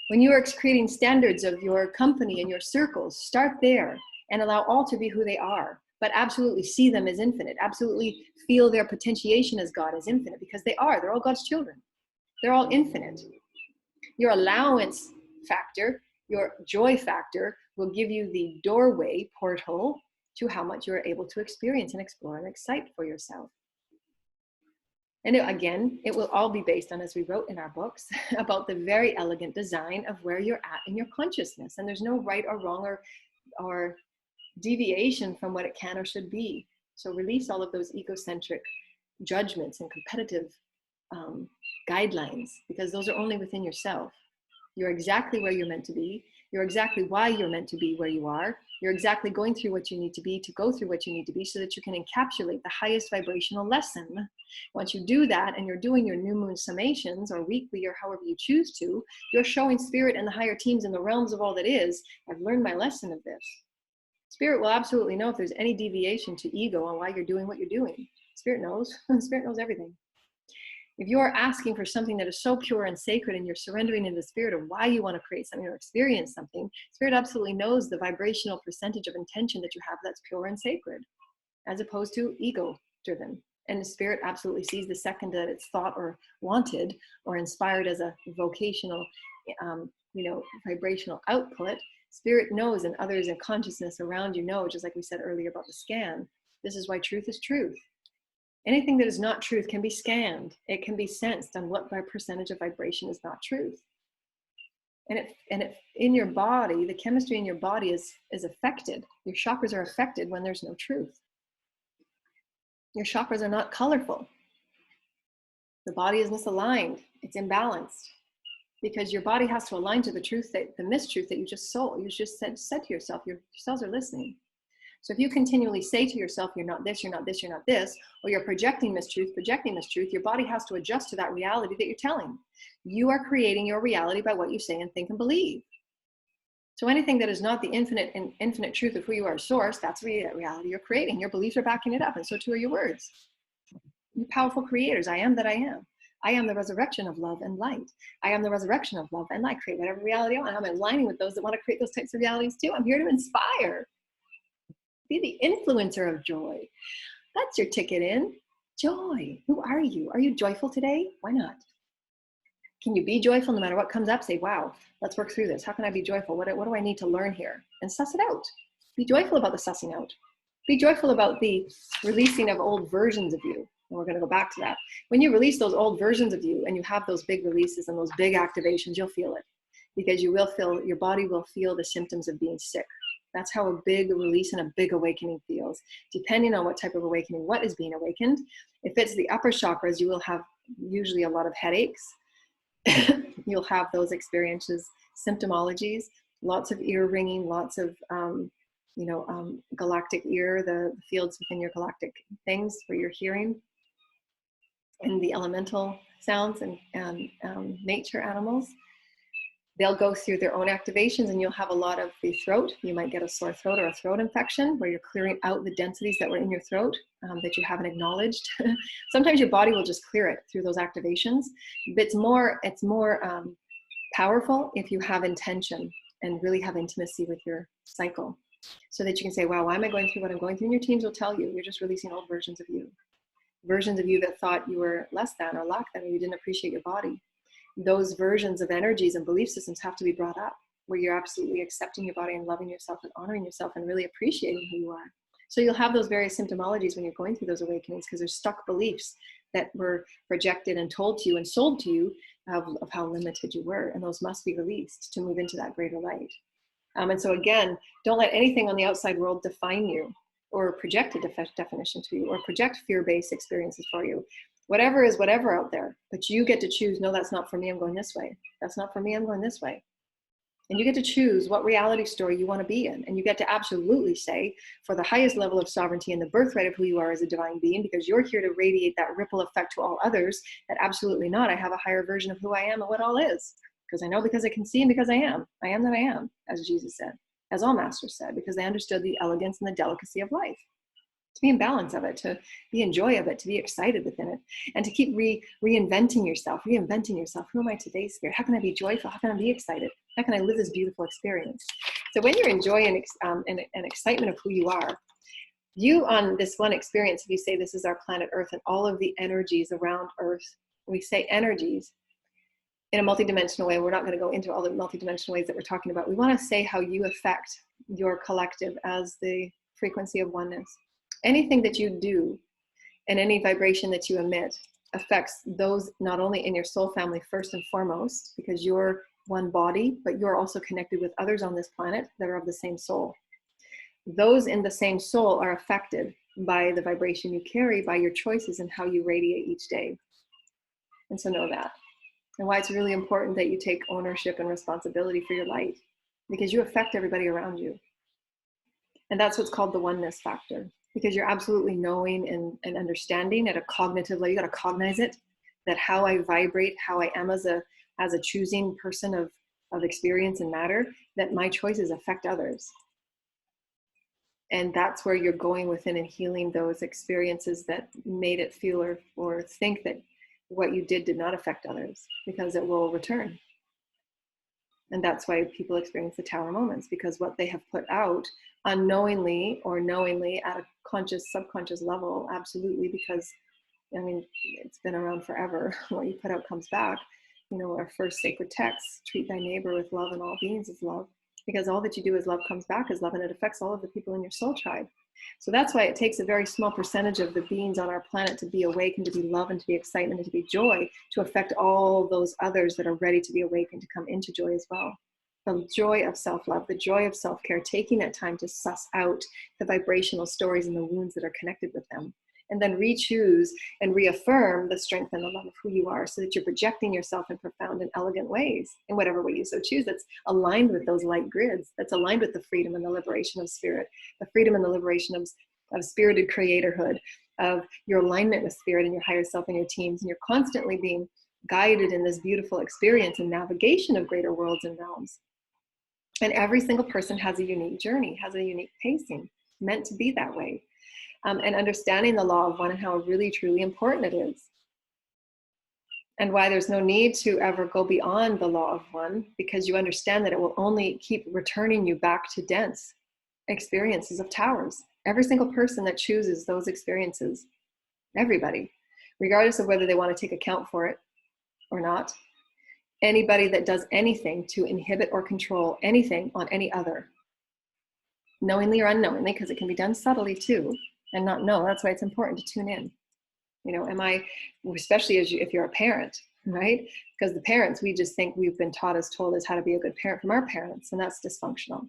When you are creating standards of your company and your circles, start there and allow all to be who they are, but absolutely see them as infinite. Absolutely feel their potentiation as God as infinite, because they are. They're all God's children. They're all infinite. Your allowance factor, your joy factor will give you the doorway, portal, to how much you are able to experience and explore and excite for yourself. And again, it will all be based on, as we wrote in our books, about the very elegant design of where you're at in your consciousness. And there's no right or wrong or deviation from what it can or should be. So release all of those egocentric judgments and competitive guidelines, because those are only within yourself. You're exactly where you're meant to be. You're exactly why you're meant to be where you are. You're exactly going through what you need to be to go through what you need to be, so that you can encapsulate the highest vibrational lesson. Once you do that, and you're doing your new moon summations, or weekly, or however you choose to, you're showing Spirit and the higher teams in the realms of all that is, I've learned my lesson of this. Spirit will absolutely know if there's any deviation to ego on why you're doing what you're doing. Spirit knows. Spirit knows everything. If you're asking for something that is so pure and sacred, and you're surrendering in the spirit of why you want to create something or experience something, Spirit absolutely knows the vibrational percentage of intention that you have that's pure and sacred, as opposed to ego-driven. And the Spirit absolutely sees the second that it's thought or wanted or inspired as a vocational, vibrational output. Spirit knows, and others in consciousness around you know, just like we said earlier about the scan. This is why truth is truth. Anything that is not truth can be scanned. It can be sensed on what percentage of vibration is not truth. And it in your body, the chemistry in your body is affected. Your chakras are affected when there's no truth. Your chakras are not colorful. The body is misaligned. It's imbalanced. Because your body has to align to the truth, the mistruth that you just said to yourself. Your cells are listening. So if you continually say to yourself, you're not this, you're not this, you're not this, or you're projecting mistruth, your body has to adjust to that reality that you're telling. You are creating your reality by what you say and think and believe. So anything that is not the infinite truth of who you are, source, that's the reality you're creating. Your beliefs are backing it up, and so too are your words. You're powerful creators. I am that I am. I am the resurrection of love and light. I am the resurrection of love and light. Create whatever reality I want. I'm aligning with those that want to create those types of realities too. I'm here to inspire. Be the influencer of joy. That's your ticket in. Joy. Who are you? Are you joyful today? Why not? Can you be joyful no matter what comes up? Say, wow, let's work through this. How can I be joyful? What do I need to learn here? And suss it out. Be joyful about the sussing out. Be joyful about the releasing of old versions of you. And we're going to go back to that. When you release those old versions of you and you have those big releases and those big activations, you'll feel it. Because you will feel, your body will feel the symptoms of being sick. That's how a big release and a big awakening feels. Depending on what type of awakening, what is being awakened. If it's the upper chakras, you will have usually a lot of headaches. You'll have those experiences, symptomologies, lots of ear ringing, lots of, galactic ear, the fields within your galactic things for your hearing, and the elemental sounds and nature animals. They'll go through their own activations, and you'll have a lot of the throat. You might get a sore throat or a throat infection where you're clearing out the densities that were in your throat that you haven't acknowledged. Sometimes your body will just clear it through those activations. But it's more powerful if you have intention and really have intimacy with your cycle, so that you can say, wow, why am I going through what I'm going through? And your teams will tell you, you're just releasing old versions of you that thought you were less than or lack than, or you didn't appreciate your body. Those versions of energies and belief systems have to be brought up, where you're absolutely accepting your body and loving yourself and honoring yourself and really appreciating who you are. So you'll have those various symptomologies when you're going through those awakenings, because there's stuck beliefs that were projected and told to you and sold to you of how limited you were. And those must be released to move into that greater light. And so again, don't let anything on the outside world define you or project a definition to you or project fear-based experiences for you. Whatever is whatever out there, but you get to choose, no, that's not for me, I'm going this way. That's not for me, I'm going this way. And you get to choose what reality story you want to be in. And you get to absolutely say, for the highest level of sovereignty and the birthright of who you are as a divine being, because you're here to radiate that ripple effect to all others, that absolutely not, I have a higher version of who I am and what all is. Because I know, because I can see, and because I am that I am, as Jesus said, as all masters said, because they understood the elegance and the delicacy of life. To be in balance of it, to be in joy of it, to be excited within it, and to keep reinventing yourself. Who am I today, Spirit? How can I be joyful? How can I be excited? How can I live this beautiful experience? So when you're in joy and excitement of who you are, you on this one experience, if you say this is our planet Earth and all of the energies around Earth, we say energies in a multidimensional way. We're not going to go into all the multidimensional ways that we're talking about. We want to say how you affect your collective as the frequency of oneness. Anything that you do and any vibration that you emit affects those not only in your soul family first and foremost, because you're one body, but you're also connected with others on this planet that are of the same soul. Those in the same soul are affected by the vibration you carry, by your choices and how you radiate each day. And so know that. And why it's really important that you take ownership and responsibility for your light, because you affect everybody around you. And that's what's called the oneness factor, because you're absolutely knowing and understanding at a cognitive level. You got to cognize it, that how I vibrate, how I am as a choosing person of experience and matter, that my choices affect others. And that's where you're going within and healing those experiences that made it feel or think that what you did not affect others, because it will return. And that's why people experience the tower moments, because what they have put out unknowingly or knowingly at a conscious, subconscious level, absolutely, because I mean, it's been around forever. What you put out comes back. You know, our first sacred text, treat thy neighbor with love and all beings is love, because all that you do as love comes back as love, and it affects all of the people in your soul tribe. So that's why it takes a very small percentage of the beings on our planet to be awake and to be love and to be excitement and to be joy, to affect all those others that are ready to be awakened, to come into joy as well. The joy of self-love, the joy of self-care, taking that time to suss out the vibrational stories and the wounds that are connected with them, and then re-choose and reaffirm the strength and the love of who you are, so that you're projecting yourself in profound and elegant ways, in whatever way you so choose, that's aligned with those light grids, that's aligned with the freedom and the liberation of spirit, the freedom and the liberation of spirited creatorhood, of your alignment with spirit and your higher self and your teams, and you're constantly being guided in this beautiful experience and navigation of greater worlds and realms. And every single person has a unique journey, has a unique pacing, meant to be that way. And understanding the law of one and how really, truly important it is. and why there's no need to ever go beyond the law of one, because you understand that it will only keep returning you back to dense experiences of towers. Every single person that chooses those experiences, everybody, regardless of whether they want to take account for it or not, anybody that does anything to inhibit or control anything on any other, knowingly or unknowingly, because it can be done subtly too, and not know. That's why it's important to tune in. You know, especially if you're a parent, right? Because the parents, we just think we've been told us how to be a good parent from our parents, and that's dysfunctional.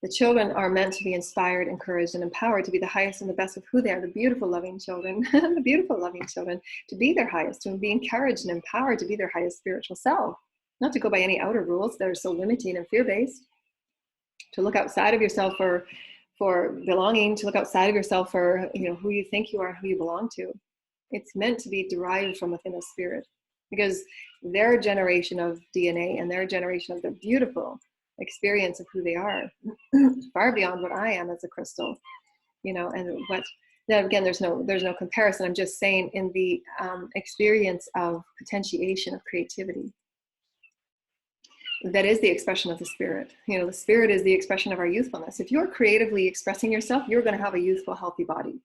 The children are meant to be inspired, encouraged, and empowered to be the highest and the best of who they are, the beautiful, loving children, the beautiful, loving children, to be their highest, to be encouraged and empowered to be their highest spiritual self, not to go by any outer rules that are so limiting and fear-based, to look outside of yourself for belonging, to look outside of yourself for, you know, who you think you are and who you belong to. It's meant to be derived from within a spirit, because their generation of DNA and their generation of the beautiful experience of who they are, far beyond what I am as a crystal, you know. And what, then again, there's no comparison. I'm just saying, in the experience of potentiation of creativity, that is the expression of the spirit. You know, the spirit is the expression of our youthfulness. If you're creatively expressing yourself, you're going to have a youthful, healthy body.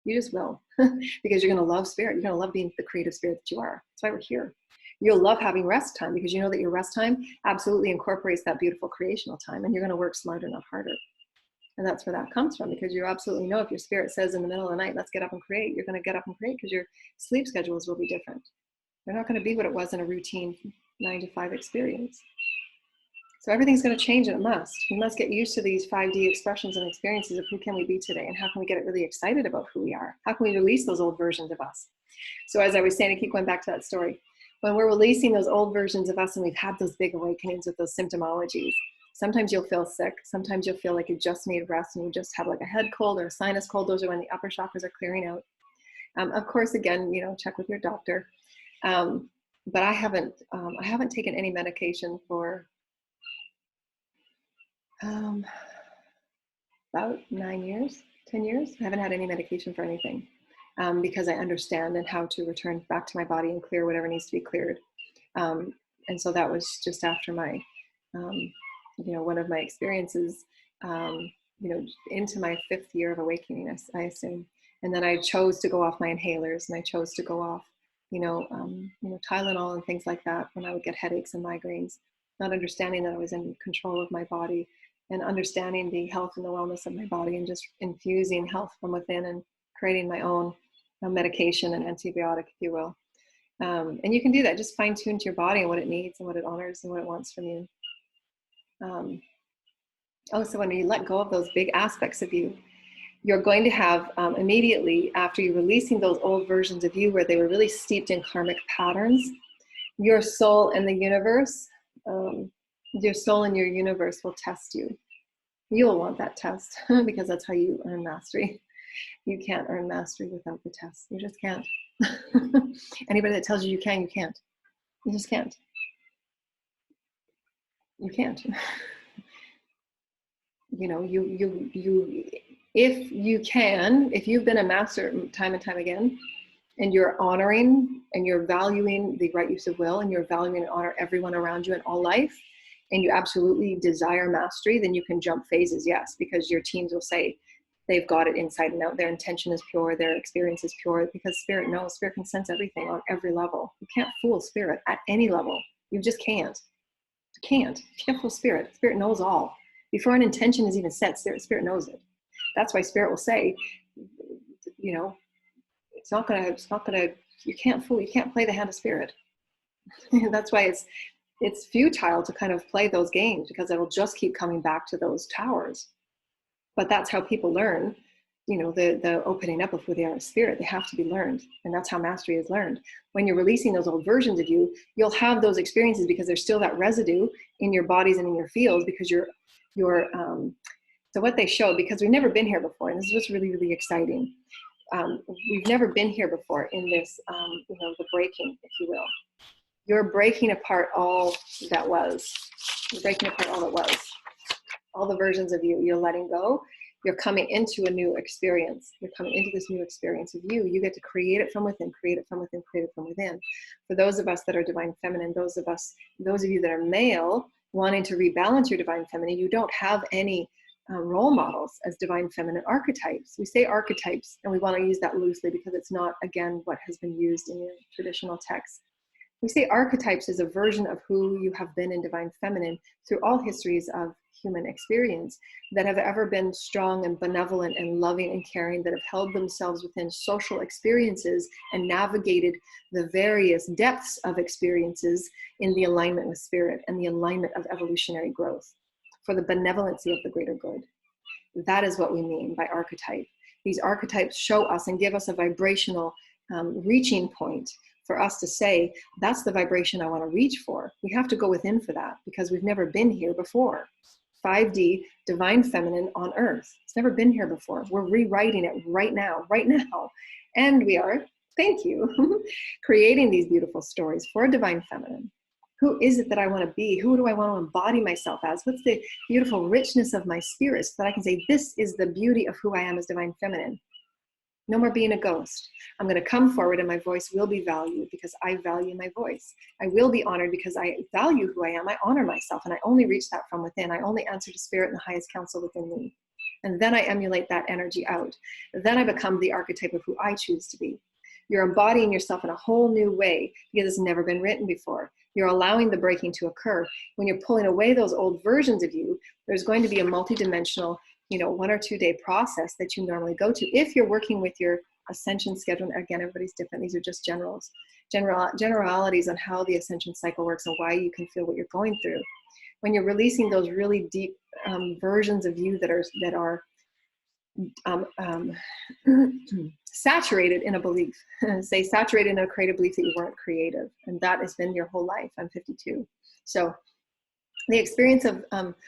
You just will, because you're going to love spirit. You're going to love being the creative spirit that you are. That's why we're here. You'll love having rest time, because you know that your rest time absolutely incorporates that beautiful creational time, and you're going to work smarter, not harder. And that's where that comes from, because you absolutely know, if your spirit says in the middle of the night, let's get up and create, you're going to get up and create, because your sleep schedules will be different. They're not going to be what it was in a routine 9-to-5 experience. So everything's going to change, and it must. We must get used to these 5D expressions and experiences of who can we be today, and how can we get really excited about who we are? How can we release those old versions of us? So as I was saying, I keep going back to that story. When we're releasing those old versions of us and we've had those big awakenings with those symptomologies, sometimes you'll feel sick. Sometimes you'll feel like you just need rest and you just have like a head cold or a sinus cold. Those are when the upper chakras are clearing out. Of course, again, you know, check with your doctor. But I haven't taken any medication for about 9 years, 10 years. I haven't had any medication for anything, because I understand and how to return back to my body and clear whatever needs to be cleared. And so that was just after my, you know, one of my experiences, you know, into my 5th year of awakening, I assume. And then I chose to go off my inhalers, and I chose to go off, you know, Tylenol and things like that when I would get headaches and migraines, not understanding that I was in control of my body, and understanding the health and the wellness of my body, and just infusing health from within and creating my own medication and antibiotic, if you will. And you can do that. Just fine tune to your body and what it needs and what it honors and what it wants from you. So when you let go of those big aspects of you, you're going to have immediately after you're releasing those old versions of you where they were really steeped in karmic patterns, your soul and the universe, your soul and your universe will test you. You'll want that test because that's how you earn mastery. You can't earn mastery without the test. You just can't. Anybody that tells you you can, you can't. You just can't. You can't. You know, if you've been a master time and time again, and you're honoring and you're valuing the right use of will, and you're valuing and honor everyone around you in all life, and you absolutely desire mastery, then you can jump phases, yes, because your teams will say they've got it inside and out. Their intention is pure, their experience is pure, because spirit knows. Spirit can sense everything on every level. You can't fool spirit at any level. You just can't. You can't fool spirit. Spirit knows all. Before an intention is even set, spirit knows it. That's why spirit will say, you know, it's not gonna, you can't play the hand of spirit. That's why it's futile to kind of play those games, because it'll just keep coming back to those towers. But that's how people learn, you know, the opening up of who they are as spirit. They have to be learned. And that's how mastery is learned. When you're releasing those old versions of you, you'll have those experiences because there's still that residue in your bodies and in your fields, because so what they show, because we've never been here before, and this is what's really, really exciting. We've never been here before in this, you know, the breaking, if you will. You're breaking apart all that was. You're breaking apart all that was. All the versions of you, you're letting go. You're coming into a new experience. You're coming into this new experience of you. You get to create it from within, create it from within, create it from within. For those of us that are divine feminine, those of you that are male, wanting to rebalance your divine feminine, you don't have any role models as divine feminine archetypes. We say archetypes, and we want to use that loosely because it's not, again, what has been used in your traditional texts. We say archetypes is a version of who you have been in divine feminine through all histories of human experience that have ever been strong and benevolent and loving and caring, that have held themselves within social experiences and navigated the various depths of experiences in the alignment with spirit and the alignment of evolutionary growth for the benevolency of the greater good. That is what we mean by archetype. These archetypes show us and give us a vibrational reaching point for us to say, that's the vibration I want to reach for. We have to go within for that because we've never been here before. 5D, divine feminine on earth. It's never been here before. We're rewriting it right now. And we are, thank you, creating these beautiful stories for divine feminine. Who is it that I want to be? Who do I want to embody myself as? What's the beautiful richness of my spirit so that I can say, this is the beauty of who I am as divine feminine. No more being a ghost. I'm going to come forward and my voice will be valued because I value my voice. I will be honored because I value who I am. I honor myself and I only reach that from within. I only answer to spirit and the highest counsel within me. And then I emulate that energy out. Then I become the archetype of who I choose to be. You're embodying yourself in a whole new way because it's never been written before. You're allowing the breaking to occur. When you're pulling away those old versions of you, there's going to be a multidimensional 1 or 2 day process that you normally go to. If you're working with your ascension schedule, again, everybody's different. These are just generalities on how the ascension cycle works and why you can feel what you're going through. When you're releasing those really deep versions of you that are saturated in a belief, say saturated in a creative belief that you weren't creative. And that has been your whole life. I'm 52. So the experience of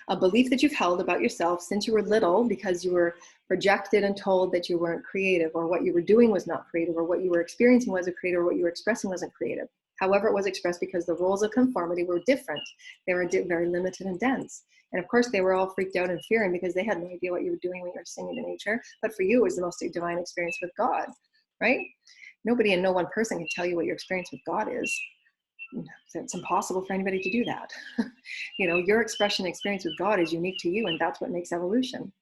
a belief that you've held about yourself since you were little because you were projected and told that you weren't creative, or what you were doing was not creative, or what you were experiencing wasn't creative, or what you were expressing wasn't creative. However, it was expressed because the roles of conformity were different. They were very limited and dense. And of course, they were all freaked out and fearing because they had no idea what you were doing when you were singing to nature. But for you, it was the most divine experience with God, right? Nobody and no one person can tell you what your experience with God is. It's impossible for anybody to do that. Your expression and experience with God is unique to you, and that's what makes evolution.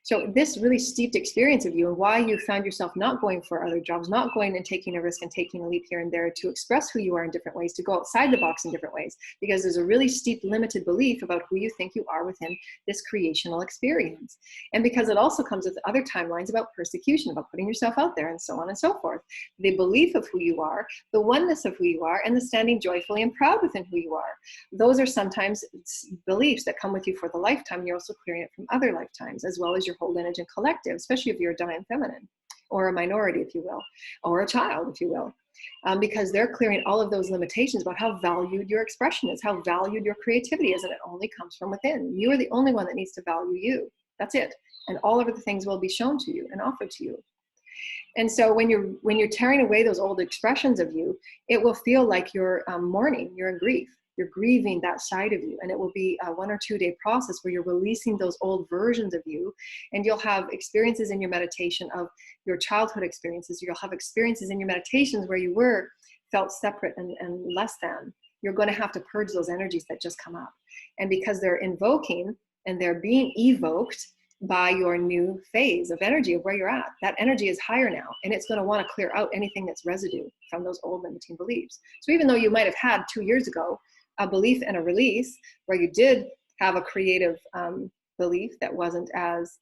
So this really steeped experience of you and why you found yourself not going for other jobs, not going and taking a risk and taking a leap here and there to express who you are in different ways, to go outside the box in different ways, because there's a really steep limited belief about who you think you are within this creational experience. And because it also comes with other timelines about persecution, about putting yourself out there and so on and so forth. The belief of who you are, the oneness of who you are, and the standing joyfully and proud within who you are. Those are sometimes beliefs that come with you for the lifetime. You're also clearing it from other lifetimes, as well as your whole lineage and collective, especially if you're a divine feminine or a minority, if you will, or a child, if you will, because they're clearing all of those limitations about how valued your expression is, how valued your creativity is, and it only comes from within. You are the only one that needs to value you. That's it. And all of the things will be shown to you and offered to you. And so when you're tearing away those old expressions of you, it will feel like you're mourning, you're in grief. You're grieving that side of you, and it will be a 1 or 2 day process where you're releasing those old versions of you, and you'll have experiences in your meditation of your childhood experiences. You'll have experiences in your meditations where you felt separate and less than. You're going to have to purge those energies that just come up. And because they're invoking and they're being evoked by your new phase of energy of where you're at, that energy is higher now, and it's going to want to clear out anything that's residue from those old limiting beliefs. So even though you might have had 2 years ago a belief and a release where you did have a creative belief that wasn't as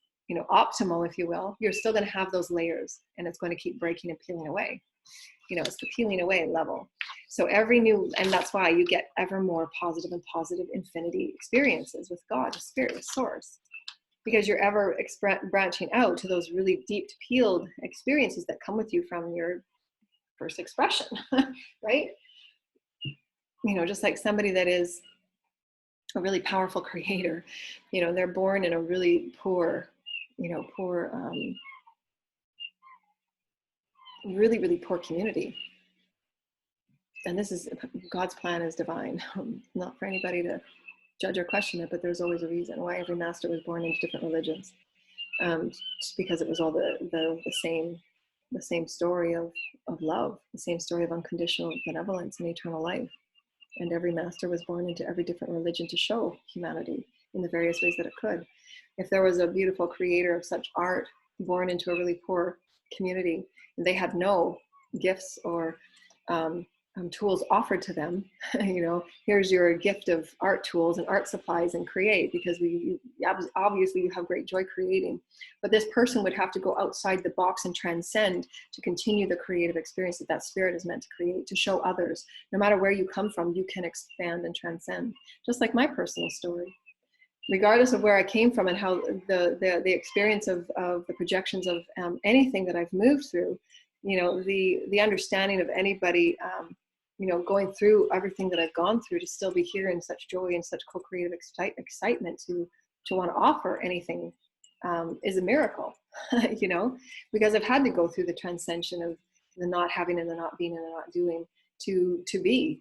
optimal, if you will, you're still going to have those layers, and it's going to keep breaking and peeling away. It's the peeling away level. So and that's why you get ever more positive and positive infinity experiences with God, with spirit, with source, because you're ever branching out to those really deep peeled experiences that come with you from your first expression, right? Just like somebody that is a really powerful creator, they're born in a really poor, really, really poor community. And this is, God's plan is divine, not for anybody to judge or question it, but there's always a reason why every master was born into different religions. just because it was all the same story of love, the same story of unconditional benevolence and eternal life. And every master was born into every different religion to show humanity in the various ways that it could. If there was a beautiful creator of such art born into a really poor community, and they had no gifts or tools offered to them, here's your gift of art tools and art supplies, and create, because obviously you have great joy creating. But this person would have to go outside the box and transcend to continue the creative experience that spirit is meant to create, to show others. No matter where you come from, you can expand and transcend. Just like my personal story. Regardless of where I came from and how the experience of the projections of anything that I've moved through, the understanding of anybody, going through everything that I've gone through, to still be here in such joy and such co-creative excitement to want to offer anything is a miracle, because I've had to go through the transcension of the not having and the not being and the not doing to be,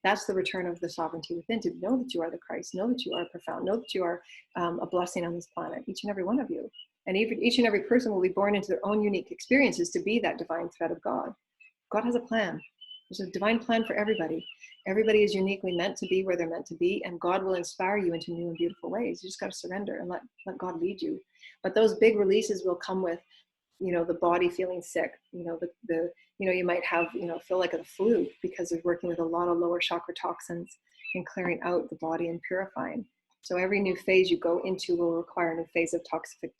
That's the return of the sovereignty within, to know that you are the Christ, know that you are profound, know that you are a blessing on this planet, each and every one of you. And each and every person will be born into their own unique experiences to be that divine thread of God. God has a plan. There's a divine plan for everybody. Everybody is uniquely meant to be where they're meant to be, and God will inspire you into new and beautiful ways. You just got to surrender and let God lead you. But those big releases will come with, the body feeling sick, you might have, feel like a flu because you're working with a lot of lower chakra toxins and clearing out the body and purifying. So every new phase you go into will require a new phase of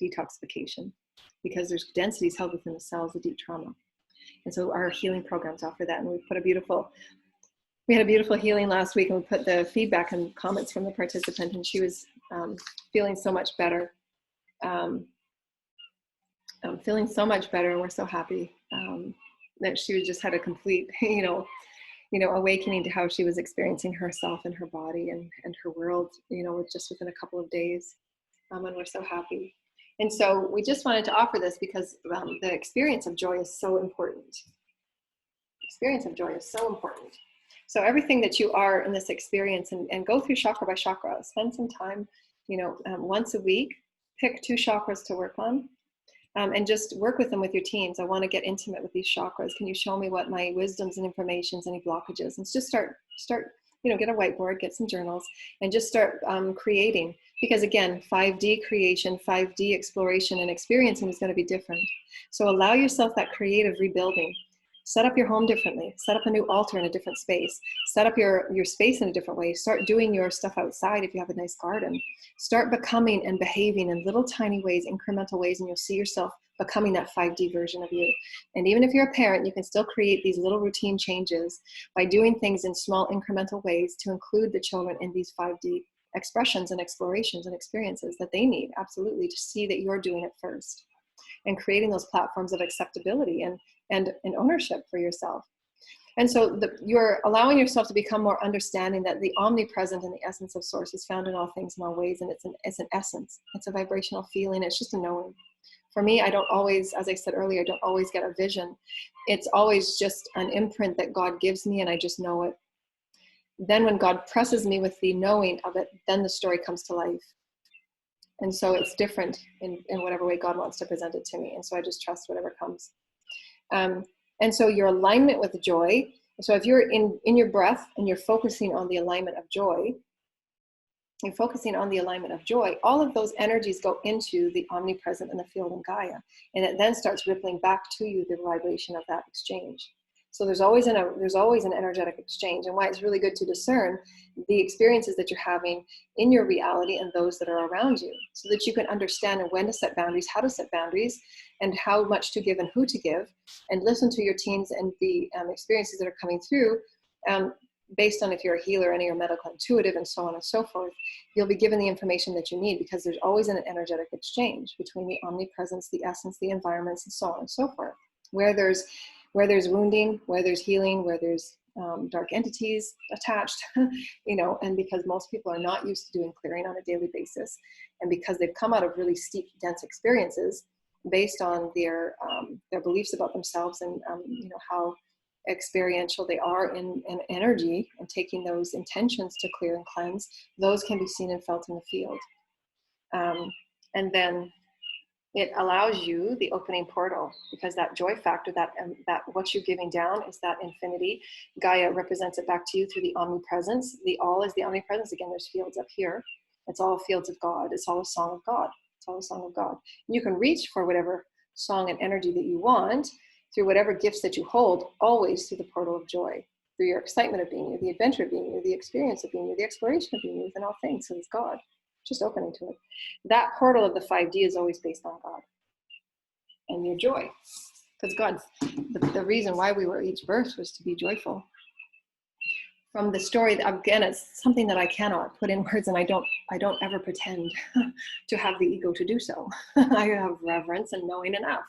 detoxification, because there's densities held within the cells of deep trauma. And so our healing programs offer that. And we had a beautiful healing last week, and we put the feedback and comments from the participant, and she was feeling so much better. Feeling so much better, and we're so happy that she just had a complete, awakening to how she was experiencing herself and her body and her world, just within a couple of days, and we're so happy. And so we just wanted to offer this because the experience of joy is so important. Experience of joy is so important. So everything that you are in this experience, and go through chakra by chakra, spend some time, once a week, pick 2 chakras to work on. And just work with them with your teams. I want to get intimate with these chakras. Can you show me what my wisdoms and informations, any blockages? And just start, get a whiteboard, get some journals, and just start creating. Because again, 5D creation, 5D exploration and experiencing is going to be different. So allow yourself that creative rebuilding. Set up your home differently. Set up a new altar in a different space. Set up your space in a different way. Start doing your stuff outside if you have a nice garden. Start becoming and behaving in little tiny ways, incremental ways, and you'll see yourself becoming that 5D version of you. And even if you're a parent, you can still create these little routine changes by doing things in small incremental ways to include the children in these 5D expressions and explorations and experiences that they need, absolutely, to see that you're doing it first. And creating those platforms of acceptability and ownership for yourself. And so you're allowing yourself to become more understanding that the omnipresent and the essence of source is found in all things in all ways. And it's an essence. It's a vibrational feeling. It's just a knowing. For me, I don't always, as I said earlier, I don't always get a vision. It's always just an imprint that God gives me, and I just know it. Then when God presses me with the knowing of it, then the story comes to life. And so it's different in whatever way God wants to present it to me. And so I just trust whatever comes. And so your alignment with joy. So if you're in your breath and you're focusing on the alignment of joy, all of those energies go into the omnipresent and the field in Gaia. And it then starts rippling back to you, the vibration of that exchange. So there's always an energetic exchange, and why it's really good to discern the experiences that you're having in your reality and those that are around you, so that you can understand when to set boundaries, how to set boundaries, and how much to give and who to give, and listen to your teams and the experiences that are coming through, based on if you're a healer, any or medical intuitive, and so on and so forth. You'll be given the information that you need, because there's always an energetic exchange between the omnipresence, the essence, the environments, and so on and so forth. Where there's wounding, where there's healing, where there's dark entities attached, and because most people are not used to doing clearing on a daily basis, and because they've come out of really steep, dense experiences based on their beliefs about themselves and how experiential they are in energy, and taking those intentions to clear and cleanse, those can be seen and felt in the field. And then It allows you the opening portal, because that joy factor, that what you're giving down is that infinity. Gaia represents it back to you through the omnipresence. The all is the omnipresence. Again, there's fields up here. It's all fields of God. It's all a song of God. It's all a song of God. And you can reach for whatever song and energy that you want through whatever gifts that you hold, always through the portal of joy, through your excitement of being you, the adventure of being you, the experience of being you, the exploration of being you within all things. So it's God, just opening to it. That portal of the 5D is always based on God and your joy. Because God, the reason why we were each birthed was to be joyful. From the story, again, it's something that I cannot put in words, and I don't ever pretend to have the ego to do so. I have reverence and knowing enough.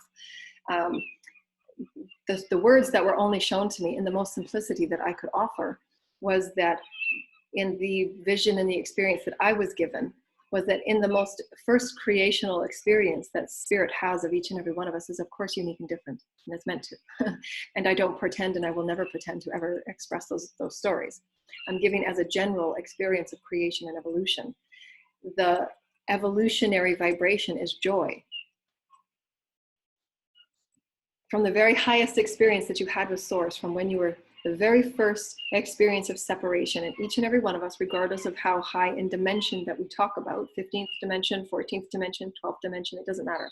The words that were only shown to me in the most simplicity that I could offer was that in the vision and the experience that I was given, was that in the most first creational experience that Spirit has of each and every one of us is, of course, unique and different, and it's meant to. And I don't pretend, and I will never pretend to ever express those stories. I'm giving as a general experience of creation and evolution. The evolutionary vibration is joy. From the very highest experience that you had with Source, from when you were the very first experience of separation, and each and every one of us, regardless of how high in dimension that we talk about, 15th dimension, 14th dimension, 12th dimension, it doesn't matter.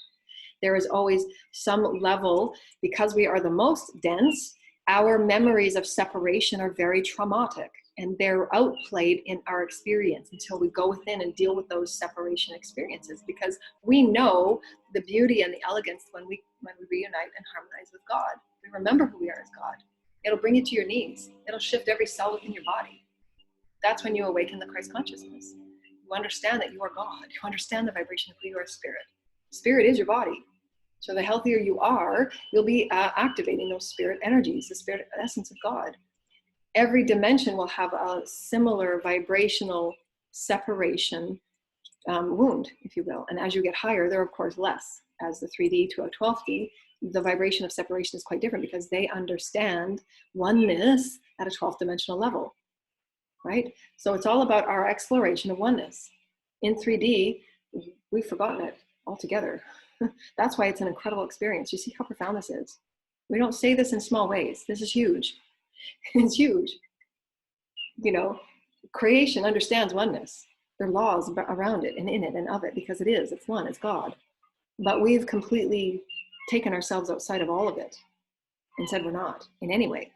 There is always some level, because we are the most dense, our memories of separation are very traumatic, and they're outplayed in our experience until we go within and deal with those separation experiences, because we know the beauty and the elegance when we reunite and harmonize with God. We remember who we are as God. It'll bring you to your knees. It'll shift every cell within your body. That's when you awaken the Christ consciousness. You understand that you are God. You understand the vibration of who you are, Spirit. Spirit is your body. So the healthier you are, you'll be activating those spirit energies, the spirit essence of God. Every dimension will have a similar vibrational separation wound, if you will. And as you get higher, there are, of course, less. As the 3D to a 12D, the vibration of separation is quite different, because they understand oneness at a 12th dimensional level, right? So it's all about our exploration of oneness. In 3D, we've forgotten it altogether. That's why it's an incredible experience. You see how profound this is? We don't say this in small ways. This is huge. It's huge. You know, creation understands oneness. There are laws around it and in it and of it, because it's one, it's God. But we've completely taken ourselves outside of all of it and said we're not in any way.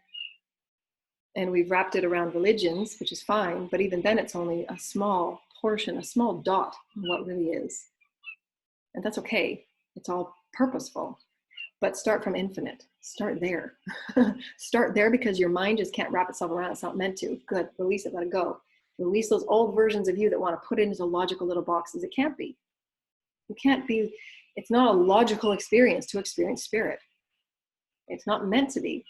And we've wrapped it around religions, which is fine, but even then it's only a small portion, a small dot of what really is. And that's okay. It's all purposeful. But start from infinite. Start there. Start there, because your mind just can't wrap itself around it. It's not meant to. Good. Release it. Let it go. Release those old versions of you that want to put it into logical little boxes. It can't be. You can't be. It's not a logical experience to experience Spirit. It's not meant to be.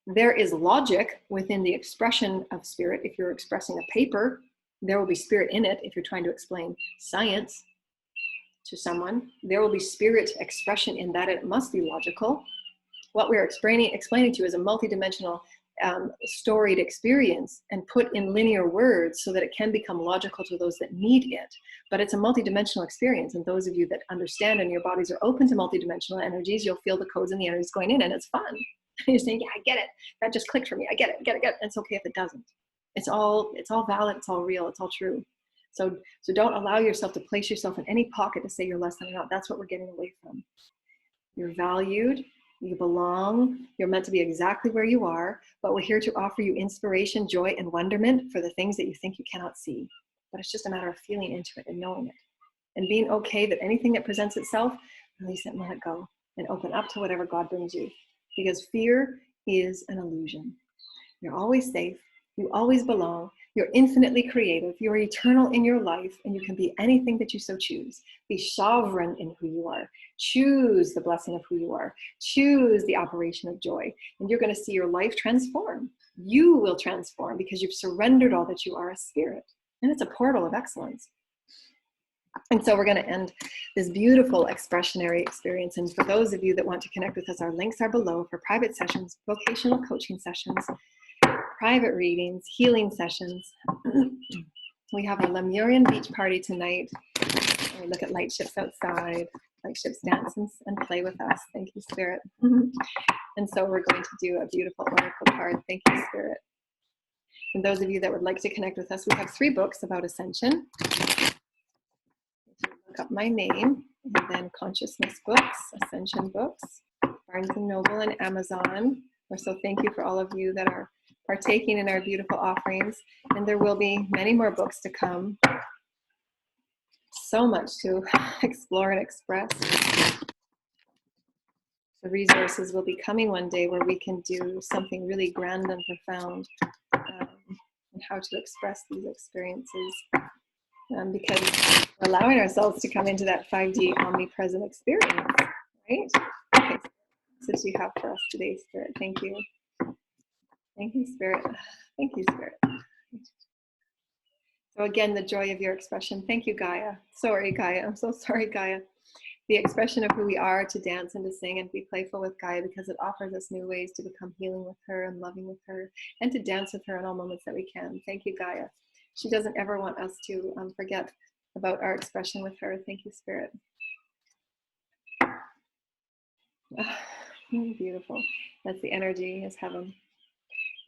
There is logic within the expression of Spirit. If you're expressing a paper, there will be Spirit in it. If you're trying to explain science to someone, there will be Spirit expression in that. It must be logical. What we're explaining to you is a multidimensional storied experience, and put in linear words so that it can become logical to those that need it. But it's a multidimensional experience, and those of you that understand and your bodies are open to multidimensional energies, you'll feel the codes and the energies going in, and it's fun. You're saying, yeah, I get it. That just clicked for me. I get it. It's okay if it doesn't. It's all valid. It's all real. It's all true. So don't allow yourself to place yourself in any pocket to say you're less than or not. That's what we're getting away from. You're valued. You belong. You're meant to be exactly where you are, but we're here to offer you inspiration, joy, and wonderment for the things that you think you cannot see. But it's just a matter of feeling into it and knowing it, and being okay that anything that presents itself, release it and let it go, and open up to whatever God brings you. Because fear is an illusion. You're always safe. You always belong. You're infinitely creative. You're eternal in your life, and you can be anything that you so choose. Be sovereign in who you are. Choose the blessing of who you are. Choose the operation of joy, and you're going to see your life transform. You will transform because you've surrendered all that you are as Spirit, and it's a portal of excellence. And so we're going to end this beautiful expressionary experience. And for those of you that want to connect with us, our links are below for private sessions, vocational coaching sessions, private readings, healing sessions. We have a Lemurian beach party tonight. We look at light ships outside. like ships dance and play with us. Thank you, Spirit. And so we're going to do a beautiful oracle card. Thank you, Spirit. And those of you that would like to connect with us, we have 3 books about ascension. Look up my name, and then Consciousness Books, Ascension Books, Barnes & Noble, and Amazon. So thank you for all of you that are partaking in our beautiful offerings. And there will be many more books to come. So much to explore and express. The resources will be coming one day where we can do something really grand and profound, and how to express these experiences, because we're allowing ourselves to come into that 5D omnipresent experience, right? Okay, so what do you have for us today, Spirit? Thank you. Thank you, Spirit. Thank you, Spirit. So again, the joy of your expression. Thank you, Gaia. Sorry, Gaia. I'm so sorry, Gaia. The expression of who we are, to dance and to sing and be playful with Gaia, because it offers us new ways to become healing with her and loving with her, and to dance with her in all moments that we can. Thank you, Gaia. She doesn't ever want us to forget about our expression with her. Thank you, Spirit. Beautiful. That's the energy, is heaven.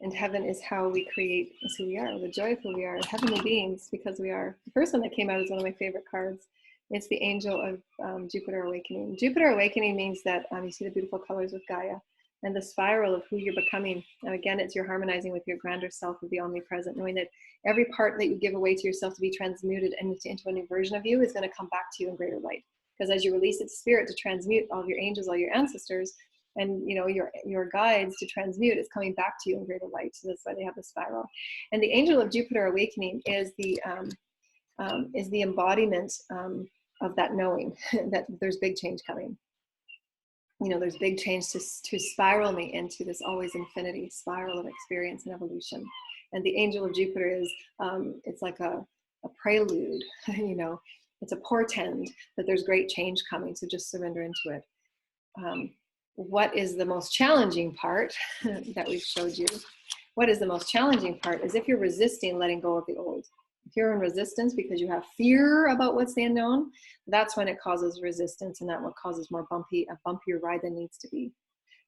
And heaven is how we create, is who we are, the joy of who we are, heavenly beings, because we are. The first one that came out is one of my favorite cards. It's the angel of Jupiter awakening. Jupiter awakening means that you see the beautiful colors with Gaia and the spiral of who you're becoming. And again, it's you're harmonizing with your grander self of the omnipresent, knowing that every part that you give away to yourself to be transmuted and into a new version of you is going to come back to you in greater light. Because as you release it to spirit to transmute all of your angels, all your ancestors, and your guides to transmute, it's coming back to you in greater light. So that's why they have the spiral. And the angel of Jupiter awakening is the embodiment of that knowing that there's big change coming. There's big change to spiral me into this always infinity spiral of experience and evolution. And the angel of Jupiter is, it's like a prelude, it's a portend that there's great change coming. So just surrender into it. What is the most challenging part that we've showed you? What is the most challenging part is if you're resisting letting go of the old. If you're in resistance because you have fear about what's the unknown, that's when it causes resistance, and that what causes a bumpier ride than needs to be.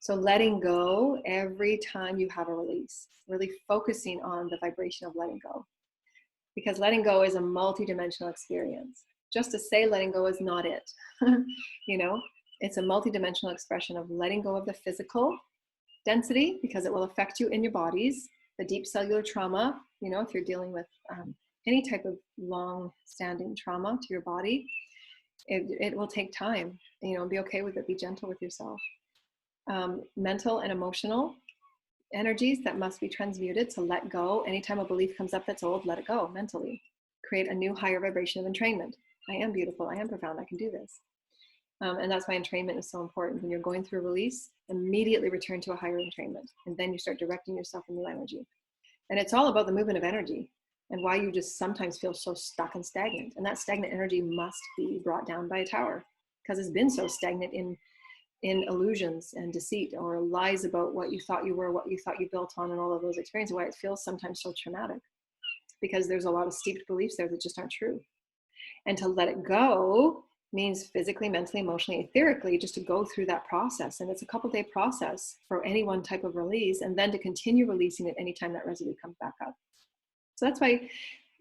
So letting go every time you have a release, really focusing on the vibration of letting go. Because letting go is a multidimensional experience. Just to say letting go is not it. It's a multidimensional expression of letting go of the physical density, because it will affect you in your bodies, the deep cellular trauma, if you're dealing with any type of long-standing trauma to your body, it will take time. Be okay with it. Be gentle with yourself. Mental and emotional energies that must be transmuted to let go. Anytime a belief comes up that's old, let it go mentally. Create a new higher vibration of entrainment. I am beautiful. I am profound. I can do this. And that's why entrainment is so important. When you're going through a release, immediately return to a higher entrainment. And then you start directing yourself in new energy. And it's all about the movement of energy and why you just sometimes feel so stuck and stagnant. And that stagnant energy must be brought down by a tower, because it's been so stagnant in illusions and deceit, or lies about what you thought you were, what you thought you built on, and all of those experiences, why it feels sometimes so traumatic, because there's a lot of steeped beliefs there that just aren't true. And to let it go means physically, mentally, emotionally, etherically, just to go through that process. And it's a couple-day process for any one type of release, and then to continue releasing it anytime that residue comes back up. So that's why,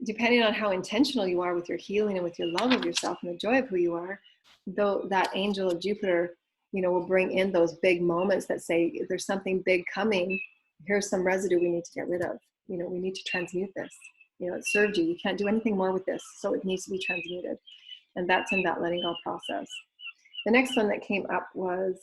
depending on how intentional you are with your healing and with your love of yourself and the joy of who you are, though that angel of Jupiter, will bring in those big moments that say, there's something big coming. Here's some residue we need to get rid of. We need to transmute this. It served you. You can't do anything more with this. So it needs to be transmuted. And that's in that letting go process. The next one that came up was,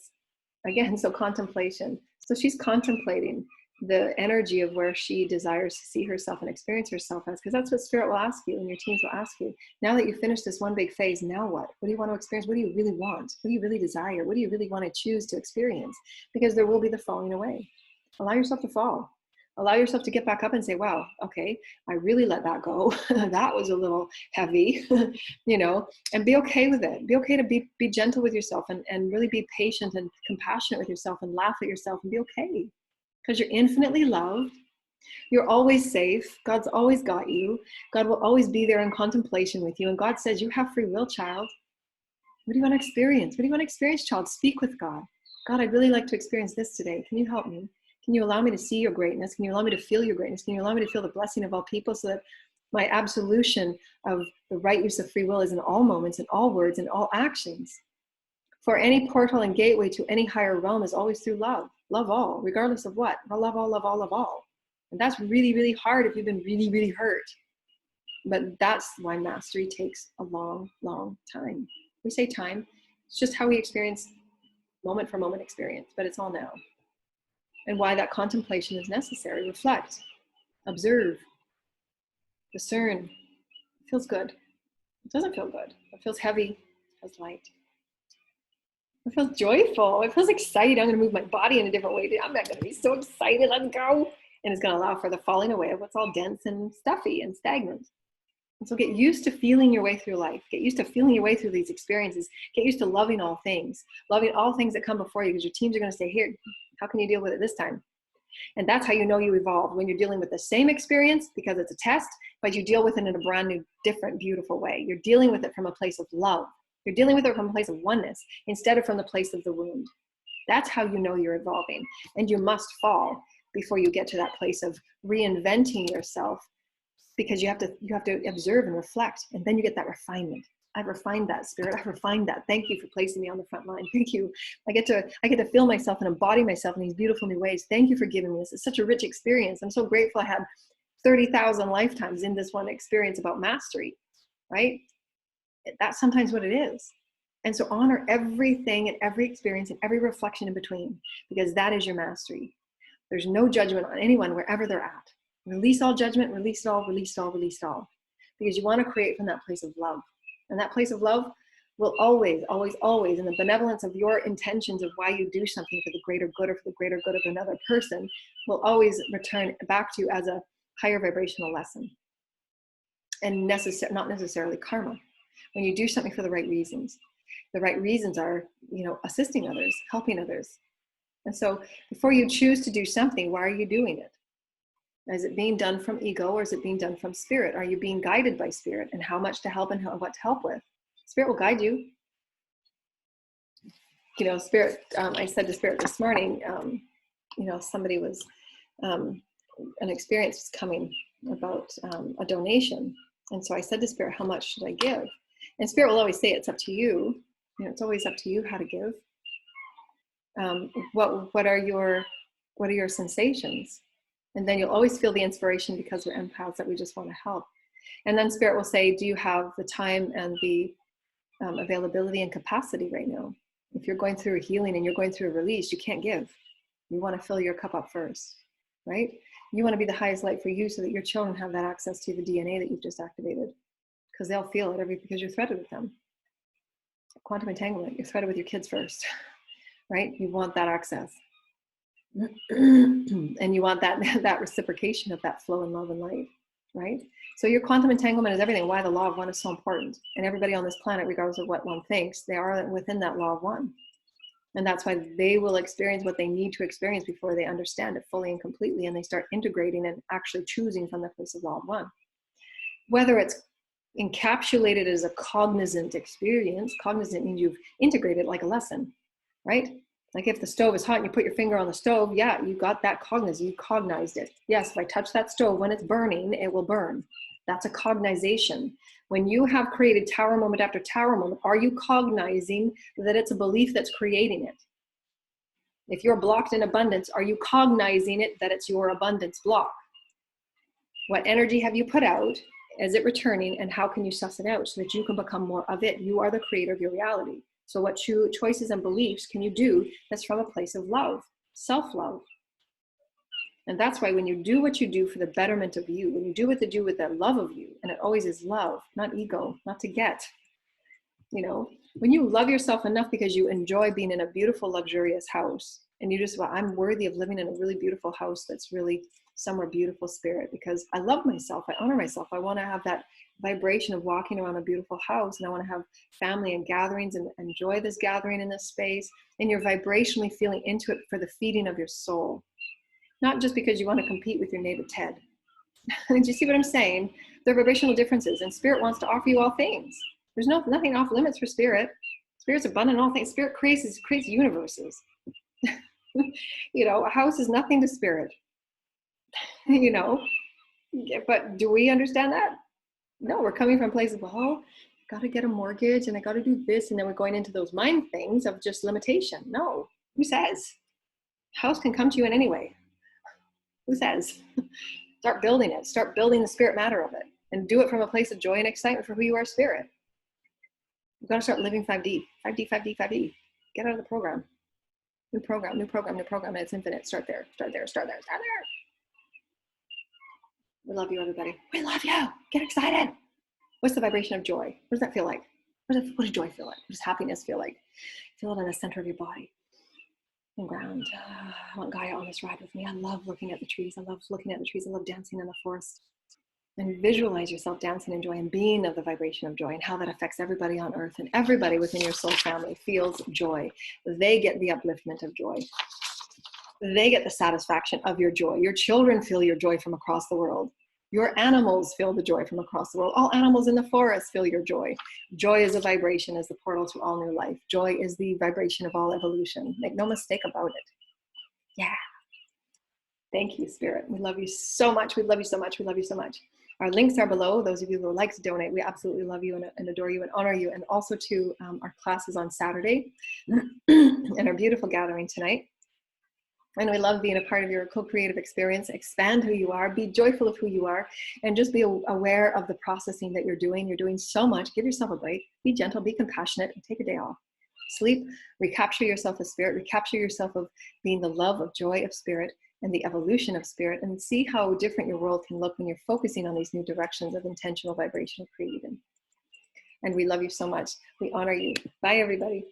again, so contemplation. So she's contemplating the energy of where she desires to see herself and experience herself as, because that's what spirit will ask you, and your teams will ask you. Now that you finished this one big phase, now what? What do you want to experience? What do you really want? What do you really desire? What do you really want to choose to experience? Because there will be the falling away. Allow yourself to fall. Allow yourself to get back up and say, wow, okay, I really let that go. That was a little heavy, and be okay with it. Be okay to be gentle with yourself, and really be patient and compassionate with yourself, and laugh at yourself, and be okay. Because you're infinitely loved. You're always safe. God's always got you. God will always be there in contemplation with you. And God says, you have free will, child. What do you want to experience? What do you want to experience, child? Speak with God. God, I'd really like to experience this today. Can you help me? Can you allow me to see your greatness? Can you allow me to feel your greatness? Can you allow me to feel the blessing of all people so that my absolution of the right use of free will is in all moments, in all words, in all actions? For any portal and gateway to any higher realm is always through love. Love all, regardless of what. Love all, love all, love all. And that's really, really hard if you've been really, really hurt. But that's why mastery takes a long, long time. We say time, it's just how we experience moment for moment experience, but it's all now. And why that contemplation is necessary. Reflect, observe, discern. It feels good. It doesn't feel good. It feels heavy. It feels light. It feels joyful. It feels excited. I'm going to move my body in a different way. I'm not going to be so excited. Let's go. And it's going to allow for the falling away of what's all dense and stuffy and stagnant. And so get used to feeling your way through life. Get used to feeling your way through these experiences. Get used to loving all things that come before you, because your teams are going to say, here, how can you deal with it this time? And that's how you know you evolve, when you're dealing with the same experience because it's a test, but you deal with it in a brand new, different, beautiful way. You're dealing with it from a place of love. You're dealing with it from a place of oneness instead of from the place of the wound. That's how you know you're evolving. And you must fall before you get to that place of reinventing yourself, because you have to observe and reflect, and then you get that refinement. I've refined that, Spirit. I've refined that. Thank you for placing me on the front line. Thank you. I get to feel myself and embody myself in these beautiful new ways. Thank you for giving me this. It's such a rich experience. I'm so grateful I had 30,000 lifetimes in this one experience about mastery, right? That's sometimes what it is. And so honor everything and every experience and every reflection in between, because that is your mastery. There's no judgment on anyone wherever they're at. Release all judgment, release it all, release it all, release it all. Because you want to create from that place of love. And that place of love will always, always, always, in the benevolence of your intentions of why you do something for the greater good or for the greater good of another person, will always return back to you as a higher vibrational lesson. And not necessarily karma. When you do something for the right reasons are, assisting others, helping others. And so before you choose to do something, why are you doing it? Is it being done from ego, or is it being done from spirit? Are you being guided by spirit, and how much to help and what to help with? Spirit will guide you. Spirit, I said to Spirit this morning, somebody was, an experience was coming about a donation. And so I said to Spirit, how much should I give? And Spirit will always say, it's up to you. It's always up to you how to give. What are your sensations? And then you'll always feel the inspiration, because we're empaths, that we just want to help. And then Spirit will say, do you have the time and the availability and capacity right now? If you're going through a healing and you're going through a release, you can't give. You want to fill your cup up first, right? You want to be the highest light for you, so that your children have that access to the DNA that you've just activated, because they'll feel it because you're threaded with them. Quantum entanglement, you're threaded with your kids first, right? You want that access. And you want that reciprocation of that flow and love and light, right? So your quantum entanglement is everything. Why the law of one is so important. And everybody on this planet, regardless of what one thinks, they are within that law of one. And that's why they will experience what they need to experience before they understand it fully and completely, and they start integrating and actually choosing from the place of law of one. Whether it's encapsulated as a cognizant experience, cognizant means you've integrated like a lesson, right? Like if the stove is hot and you put your finger on the stove, yeah, you got that cognizance, you cognized it. Yes, if I touch that stove when it's burning, it will burn. That's a cognization. When you have created tower moment after tower moment, are you cognizing that it's a belief that's creating it? If you're blocked in abundance, are you cognizing it that it's your abundance block? What energy have you put out? Is it returning? And how can you suss it out so that you can become more of it? You are the creator of your reality. So what choices and beliefs can you do that's from a place of love, self-love? And that's why when you do what you do for the betterment of you, when you do what you do with the love of you, and it always is love, not ego, not to get, when you love yourself enough because you enjoy being in a beautiful, luxurious house, and you just, I'm worthy of living in a really beautiful house that's really somewhere beautiful, Spirit, because I love myself, I honor myself, I want to have that vibration of walking around a beautiful house, and I want to have family and gatherings and enjoy this gathering in this space, and you're vibrationally feeling into it for the feeding of your soul, not just because you want to compete with your neighbor Ted. Do you see what I'm saying? There are vibrational differences, and Spirit wants to offer you all things. There's nothing off limits for Spirit. Spirit's abundant in all things. Spirit creates universes. You know, a house is nothing to spirit. You know, but do we understand that? No, we're coming from places, well, I got to get a mortgage and I got to do this. And then we're going into those mind things of just limitation. No, who says? House can come to you in any way. Who says? Start building it. Start building the spirit matter of it. And do it from a place of joy and excitement for who you are, spirit. You've got to start living 5D. 5D, 5D, 5D. Get out of the program. New program, new program, new program. And it's infinite. Start there, start there, start there, start there. We love you, everybody. We love you. Get excited. What's the vibration of joy? What does that feel like? What does joy feel like? What does happiness feel like? Feel it in the center of your body. And ground. I want Gaia on this ride with me. I love looking at the trees. I love looking at the trees. I love dancing in the forest. And visualize yourself dancing in joy and being of the vibration of joy and how that affects everybody on earth, and everybody within your soul family feels joy. They get the upliftment of joy. They get the satisfaction of your joy. Your children feel your joy from across the world. Your animals feel the joy from across the world. All animals in the forest feel your joy. Joy is a vibration, is the portal to all new life. Joy is the vibration of all evolution. Make no mistake about it. Yeah. Thank you, Spirit. We love you so much. We love you so much. We love you so much. Our links are below. Those of you who would like to donate, we absolutely love you and adore you and honor you. And also to our classes on Saturday and our beautiful gathering tonight. And we love being a part of your co-creative experience. Expand who you are, be joyful of who you are, and just be aware of the processing that you're doing. You're doing so much. Give yourself a break. Be gentle, be compassionate, and take a day off. Sleep, recapture yourself as spirit, recapture yourself of being the love of joy of spirit and the evolution of spirit, and see how different your world can look when you're focusing on these new directions of intentional vibration of creating. And we love you so much. We honor you. Bye, everybody.